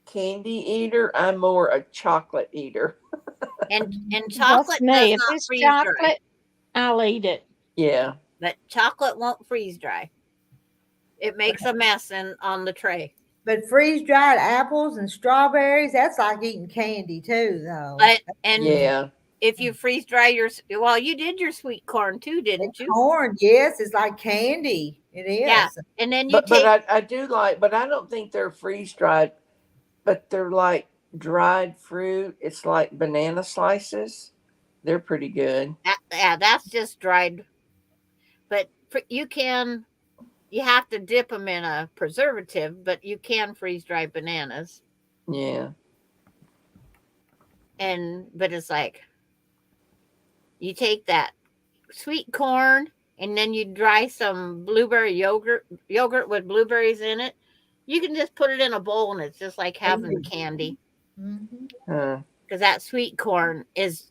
candy eater. I'm more a chocolate eater.
And
That's
chocolate does
me. If
not
it's
freeze dry,
chocolate, I'll eat it.
Yeah.
but chocolate won't freeze dry. It makes a mess on the tray.
But freeze dried apples and strawberries, that's like eating candy too, though.
And
Yeah.
if you freeze dry well, you did your sweet corn too, didn't you?
Corn, yes, it's like candy. It
Yeah.
is.
And then you
But
take
I do like, but I don't think they're freeze dried, but they're like dried fruit. It's like banana slices. They're pretty good.
that, yeah, that's just dried. But you have to dip them in a preservative, but you can freeze dry bananas.
Yeah.
But it's like you take that sweet corn and then you dry some blueberry yogurt with blueberries in it. You can just put it in a bowl and it's just like having candy.
Mhm.
Huh.
Because that sweet corn is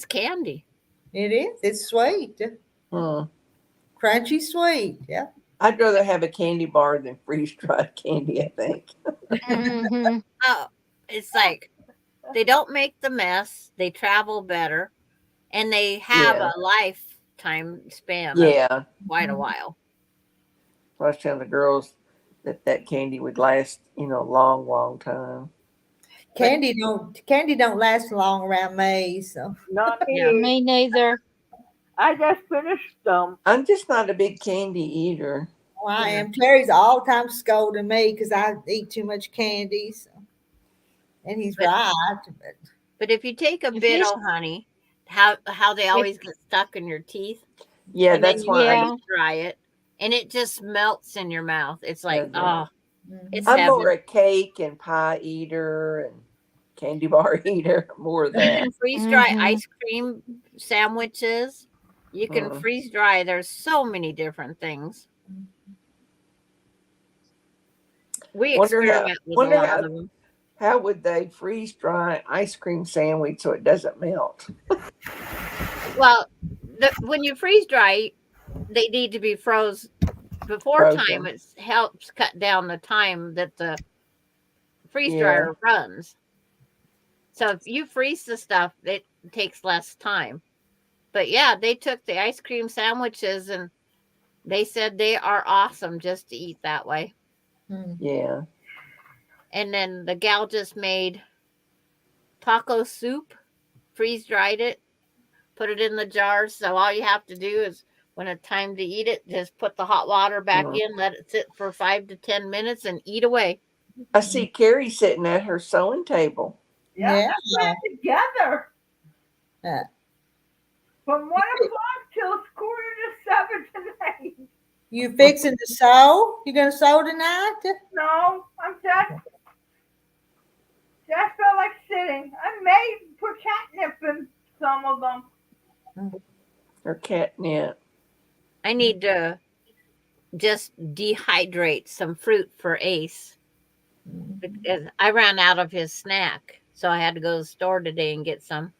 candy.
It is. It's sweet.
Huh.
Crunchy sweet. Yeah.
I'd rather have a candy bar than freeze dried candy, I think.
Hmm.
Oh, it's like they don't make the mess, they travel better, and they have
Yeah.
a lifetime span of
Yeah.
quite a while.
I was telling the girls that candy would last, a long, long time.
Candy don't last long around me. So
Not
Yeah.
me.
Me neither.
I just finished them.
I'm just not a big candy eater.
well, I
Yeah.
am. Terry's all the time scolding me because I eat too much candy. So. And he's
But
right.
but if you take a
If
bit
it's
of honey, how they
if
always get stuck in your teeth,
Yeah,
and then
that's
you
why
yeah,
freeze dry it, and it just melts in your mouth. It's like,
does it.
oh, it's
Mhm.
I'm more
heaven.
a cake and pie eater and candy bar eater. More of
You
that.
can freeze dry
hmm,
ice cream sandwiches. You can
Uh,
freeze dry. There's so many different things. We
wonder how.
experiment with a
Wonder
lot
how.
of them.
How would they freeze dry ice cream sandwich so it doesn't melt?
Well, when you freeze dry, they need to be froze before time.
Frozen.
It helps cut down the time that the freeze
Yeah.
dryer runs. So if you freeze the stuff, it takes less time. But yeah, they took the ice cream sandwiches and they said they are awesome just to eat that way.
Yeah.
And then the gal just made taco soup, freeze dried it, put it in the jars. So all you have to do is when it's time to eat it, just put the hot water back
Uh,
in, let it sit for 5 to 10 minutes, and eat away.
I see Carrie sitting at her sewing table.
Yeah,
Yeah.
I put it together
Uh,
from 1 o'clock till 6:45 tonight.
you fixing to sew? You gonna sew tonight?
No, I'm just felt like sitting. I may put catnip in some of them.
Her catnip.
I need to just dehydrate some fruit for Ace because I ran out of his snack. So I had to go to the store today and get some.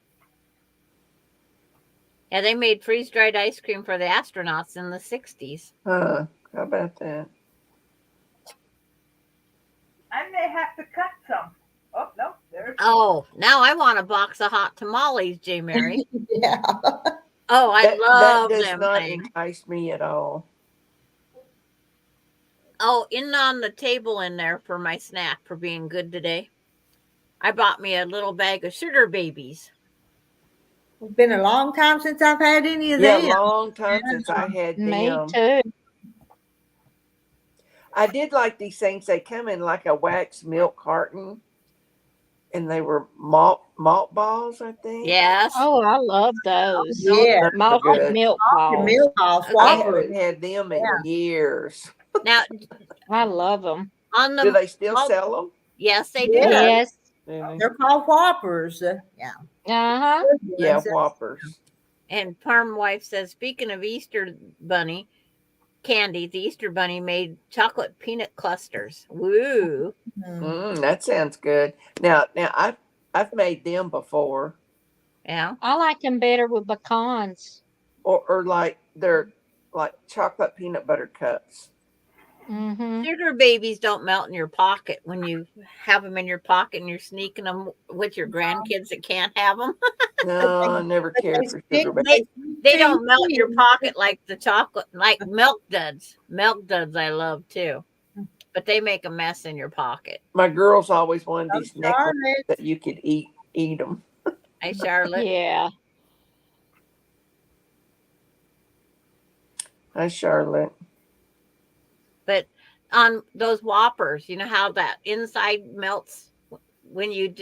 Yeah, they made freeze dried ice cream for the astronauts in the 60s.
Huh. How about that?
I may have to cut some. Oh no, there's
Oh, now I want a box of hot tamales, J. Mary.
Yeah.
Oh, I
That
love
does
them
not
things.
entice me at all.
Oh, in on the table in there for my snack for being good today. I bought me a little bag of sugar babies.
It's been a long time since I've had any of
Yeah,
them.
long time since I had
me
them.
too.
I did like these things. They come in like a wax milk carton, and they were malt balls, I think.
Yes.
Oh, I love those.
Yeah.
Those are
Malted
good.
milk
The
balls.
milk balls,
Okay.
I
Whoppers.
haven't had them in
Yeah.
years.
Now
I love them.
on
Do
the
they still
malt-
sell them?
yes, they
Yeah.
do.
Yes.
Do they?
They're called Whoppers. Yeah.
Uh huh.
Yeah,
Ones.
Whoppers.
And Farm Wife says, speaking of Easter Bunny candy, the Easter Bunny made chocolate peanut clusters. Woo!
That sounds good. Now, I've made them before,
Yeah.
I like them better with pecans.
or like they're like chocolate peanut butter cups.
Mm-hmm.
Sugar babies don't melt in your pocket when you have them in your pocket and you're sneaking them with your grandkids that can't have them.
No, I never cared for sugar babies.
They don't melt in your pocket like the chocolate, like Milk Duds. Milk Duds I love too, but they make a mess in your pocket.
My girls always wanted
Oh,
these necklaces
Charlotte.
that you could eat them.
Hey, Charlotte.
Yeah.
Hi, Charlotte.
But on those Whoppers, you know how that inside melts when you.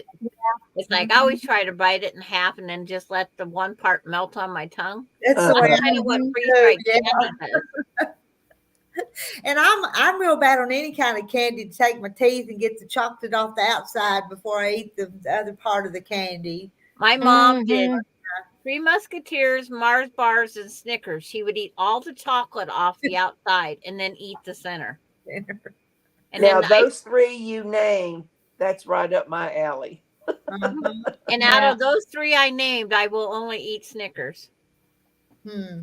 It's like I always try to bite it in half and then just let the one part melt on my tongue.
That's the
Uh-huh.
way
That's
I
kind of what
do
freeze
too,
dried
yeah.
candy does.
And I'm real bad on any kind of candy to take my teeth and get the chocolate off the outside before I eat the other part of the candy.
My mom did
Mhm.
Three Musketeers, Mars bars, and Snickers. She would eat all the chocolate off the outside and then eat the center. And
Now,
then
those three you named, that's right up my alley.
and out of those three I named, I will only eat Snickers.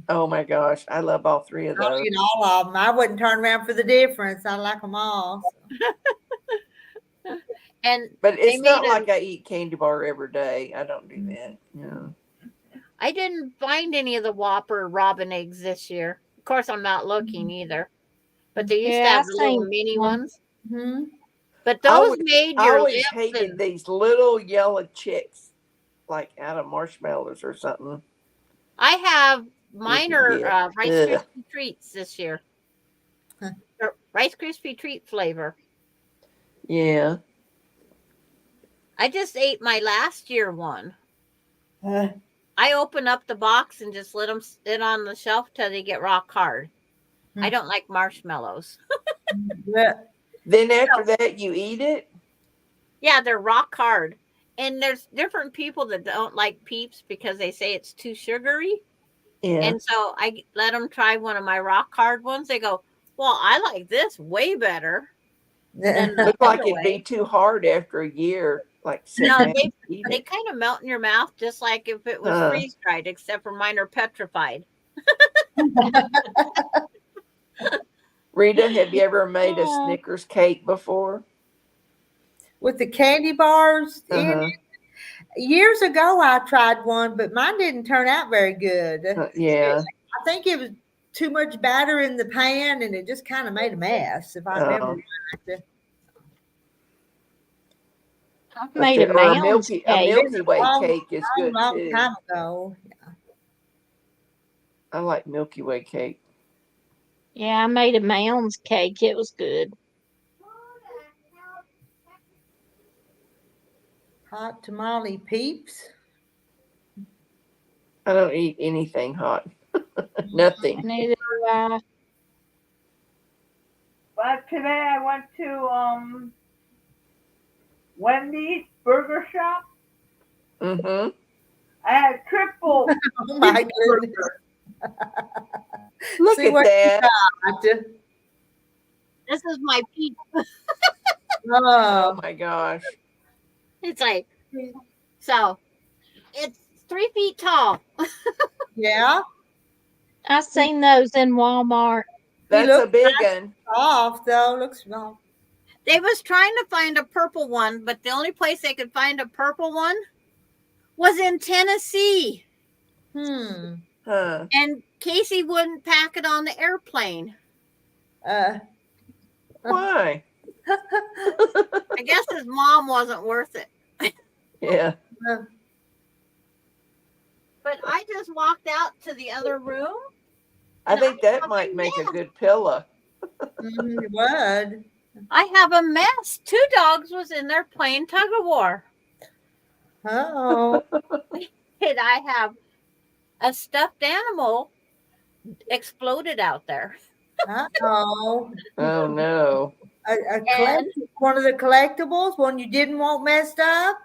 Oh my gosh, I love all three of
I'll
those.
eat all of them. I wouldn't turn around for the difference. I like them all.
And
But
they
it's not
made
like I eat candy bar every day. I don't do that. No.
I didn't find any of the Whopper robin eggs this year. Of course, I'm not looking either. But they used to
Yeah,
have
I
the little
seen
mini
one.
ones.
Mm-hmm.
But
I
those
always,
made
I
your
always
lips
hated
and
these little yellow chicks, like out of marshmallows or something.
I have
You
mine
could
are
get.
Rice
Ugh.
Krispie treats this year. Or Rice Krispie treat flavor.
Yeah.
I just ate my last year one. I open up the box and just let them sit on the shelf till they get rock hard. I don't like marshmallows.
Then after that, you eat it?
Yeah, they're rock hard. And there's different people that don't like Peeps because they say it's too sugary.
Yeah.
And so I let them try one of my rock hard ones. They go, well, I like this way better than the
Looked like
other
it'd be
way.
too hard after a year, like sitting
No,
there and eat
they
it.
kind of melt in your mouth just like if it was freeze dried, except for mine are petrified.
Rita, have you ever made a Snickers cake before?
With the candy bars in
Uh-huh.
it. Years ago, I tried one, but mine didn't turn out very good.
Yeah.
I think it was too much batter in the pan, and it just kind of made a mess, if I remember right.
I've made a
Or a
mound's
Milky
cake.
Way
Long,
cake is good
long
too.
time ago.
I like Milky Way cake.
Yeah, I made a mound's cake. It was good.
Hot tamale peeps.
I don't eat anything hot. Nothing.
Neither do I.
But today I went to Wendy's Burger Shop.
Mm-hmm.
I had triple
Oh my goodness.
Look
See
at
what
that.
This is my Peep.
Oh my gosh.
It's like, so it's 3 feet tall.
Yeah.
I seen those in Walmart.
That's a big one.
Off though. Looks small.
They was trying to find a purple one, but the only place they could find a purple one was in Tennessee.
Huh.
And Casey wouldn't pack it on the airplane.
Why?
I guess his mom wasn't worth it.
Yeah.
But I just walked out to the other room.
I think that might make a good pillow.
It would.
I have a mess. 2 dogs was in there playing tug of war.
Oh.
And I have a stuffed animal exploded out there.
Oh.
Oh no.
One of the collectibles, one you didn't want messed up.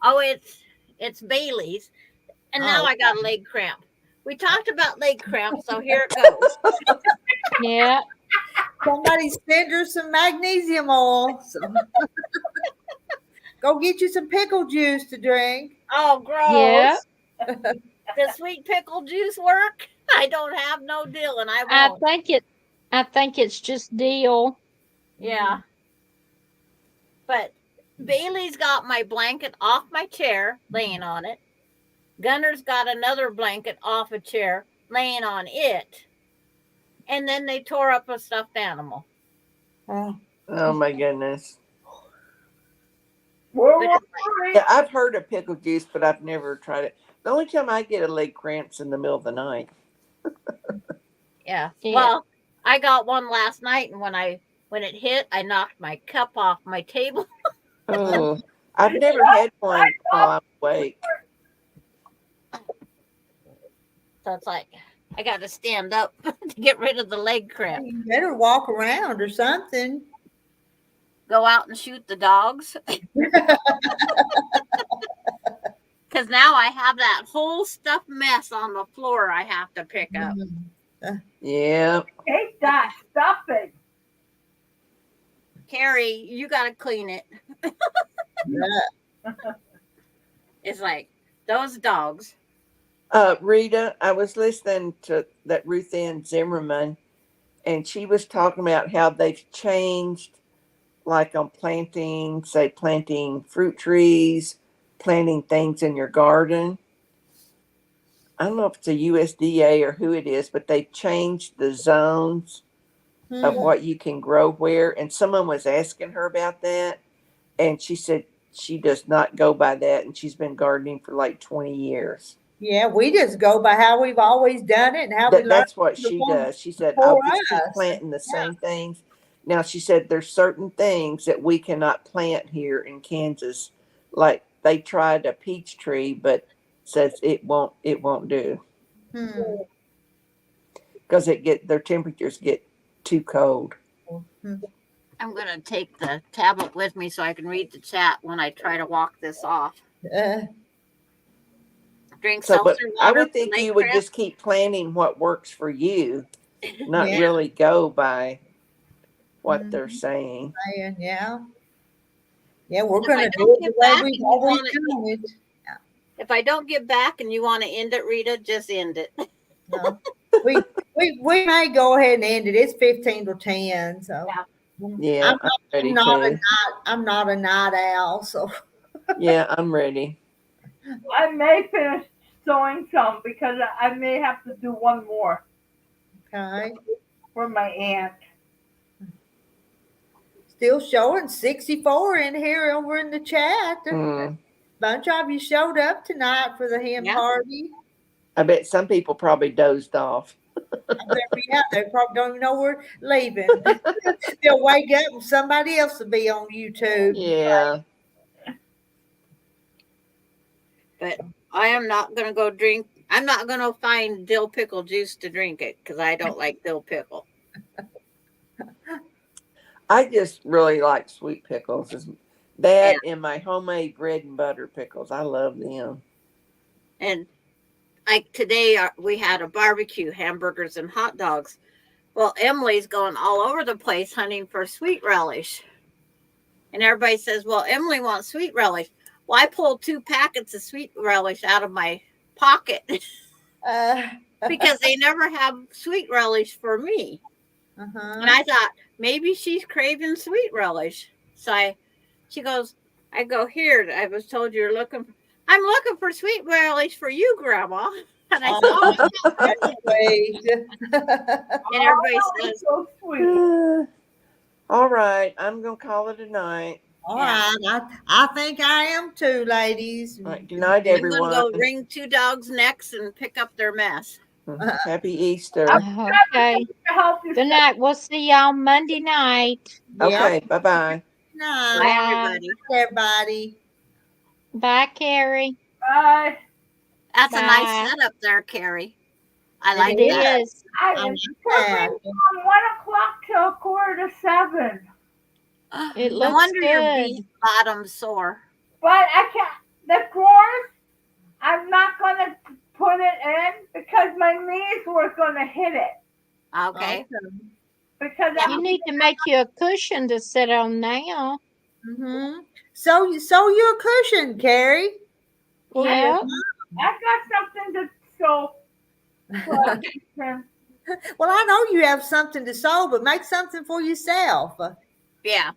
Oh, it's Bailey's. And now I got a leg cramp. We talked about leg cramps, so here it goes.
Yeah.
Somebody send her some magnesium oil. So. Go get you some pickle juice to drink.
Oh,
Yeah.
gross. Does sweet pickle juice work? I don't have no deal, and I
I
won't.
think it's just deal.
Yeah. But Bailey's got my blanket off my chair, laying on it. Gunner's got another blanket off a chair, laying on it. And then they tore up a stuffed animal.
Oh my goodness.
We're
But it's like,
worried.
Yeah, I've heard of pickle juice, but I've never tried it. The only time I get a leg cramps in the middle of the night.
yeah.
Yeah.
Well, I got one last night, and when it hit, I knocked my cup off my table.
Oh, I've never had one while I'm awake.
So it's like I got to stand up to get rid of the leg cramp.
You better walk around or something.
Go out and shoot the dogs. Because now I have that whole stuffed mess on the floor I have to pick up.
Yeah.
Take that stuffing.
Carrie, you got to clean it.
Yeah.
It's like those dogs.
Rita, I was listening to that Ruth Ann Zimmerman, and she was talking about how they've changed, like on planting, say planting fruit trees, planting things in your garden. I don't know if it's a USDA or who it is, but they've changed the zones of what you can grow where. And someone was asking her about that, and she said she does not go by that, and she's been gardening for like 20 years.
Yeah, we just go by how we've always done it and how we learned.
That's what she does. She said, I'll just keep planting the same things. Now, she said there's certain things that we cannot plant here in Kansas. Like they tried a peach tree, but says it won't do because their temperatures get too cold.
I'm going to take the tablet with me so I can read the chat when I try to walk this off. Drink
So, but
seltzer
I
water.
would think you would just keep planning what works for you, not really go by what they're saying.
Yeah. Yeah, we're going to do it the way we've always done it.
If I don't get back and you want to end it, Rita, just end it.
No. We may go ahead and end it. It's 15 to 10. So
yeah,
I'm not a night owl. So
yeah, I'm ready.
I may finish sewing some because I may have to do one more.
Okay.
For my aunt.
Still showing 64 in here over in the chat. Bunch of you showed up tonight for the hen party.
I bet some people probably dozed off.
They probably don't even know we're leaving. They'll wake up and somebody else will be on YouTube.
Yeah.
But I am not going to go drink. I'm not going to find dill pickle juice to drink it because I don't like dill pickle.
I just really like sweet pickles. That and my homemade bread and butter pickles. I love them.
And like today, we had a barbecue, hamburgers and hot dogs. Well, Emily's going all over the place hunting for sweet relish. And everybody says, well, Emily wants sweet relish. Well, I pulled 2 packets of sweet relish out of my pocket because they never have sweet relish for me. And I thought, maybe she's craving sweet relish. So she goes, I go, here, I was told you're looking for, I'm looking for sweet relish for you, Grandma. And I said, and everybody says,
so sweet.
All right, I'm going to call it a night.
All right. I think I am too, ladies.
All right, good night, everyone.
I'm going to go wring 2 dogs' necks and pick up their mess.
Happy Easter.
Okay. Good night. We'll see y'all Monday night.
Okay, bye-bye.
Night.
Bye,
everybody.
Bye, Carrie.
Bye.
That's a nice setup there, Carrie. I like
it.
That.
It is.
From 1 o'clock till 6:45.
It looks
no wonder
good.
your beef bottom's sore.
But I can't. The drawers, I'm not going to put it in because my knees were going to hit it.
Okay.
Because
You need to make you a cushion to sit on now.
Mm-hmm. So you a cushion, Carrie.
Yeah.
I got something to show.
Well, I know you have something to sew, but make something for yourself,
Yeah.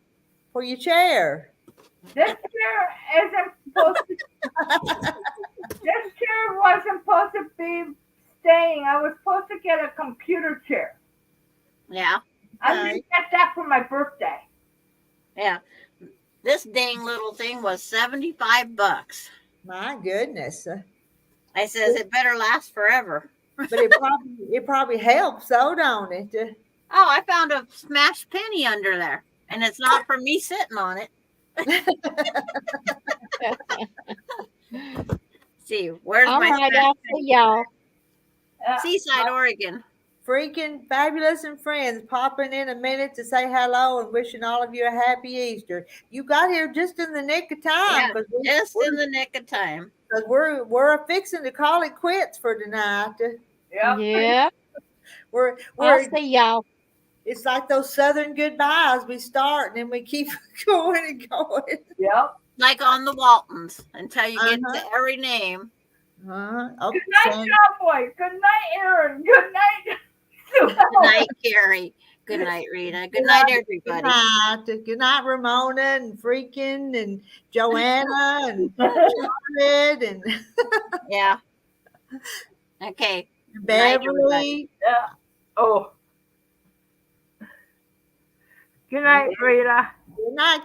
for your chair.
This chair isn't supposed to. This chair wasn't supposed to be staying. I was supposed to get a computer chair.
Yeah.
I didn't get that for my birthday.
Yeah. This dang little thing was $75.
My goodness.
I says it better last forever.
But it probably helps, though, don't it?
Oh, I found a smashed penny under there, and it's not for me sitting on it. See, where's
All
my
right,
smashed
I'll see y'all.
Seaside, Oregon.
Freaking fabulous and friends popping in a minute to say hello and wishing all of you a happy Easter. You got here just in the nick of time,
Yeah, just in the nick of time.
Because we're fixing to call it quits for tonight.
Yeah.
We're
I'll see y'all.
It's like those Southern goodbyes. We start and then we keep going and going.
Yep.
Like on the Waltons until you get to every name.
Oh,
good night, Cowboy. Good night, Aaron. Good night.
Good night, Carrie. Good night, Rita. Good night, everybody.
Good night, Ramona and freaking and Joanna and Charlotte and
yeah. Okay.
Beverly.
Yeah. Oh. Good night, Rita.
Good night.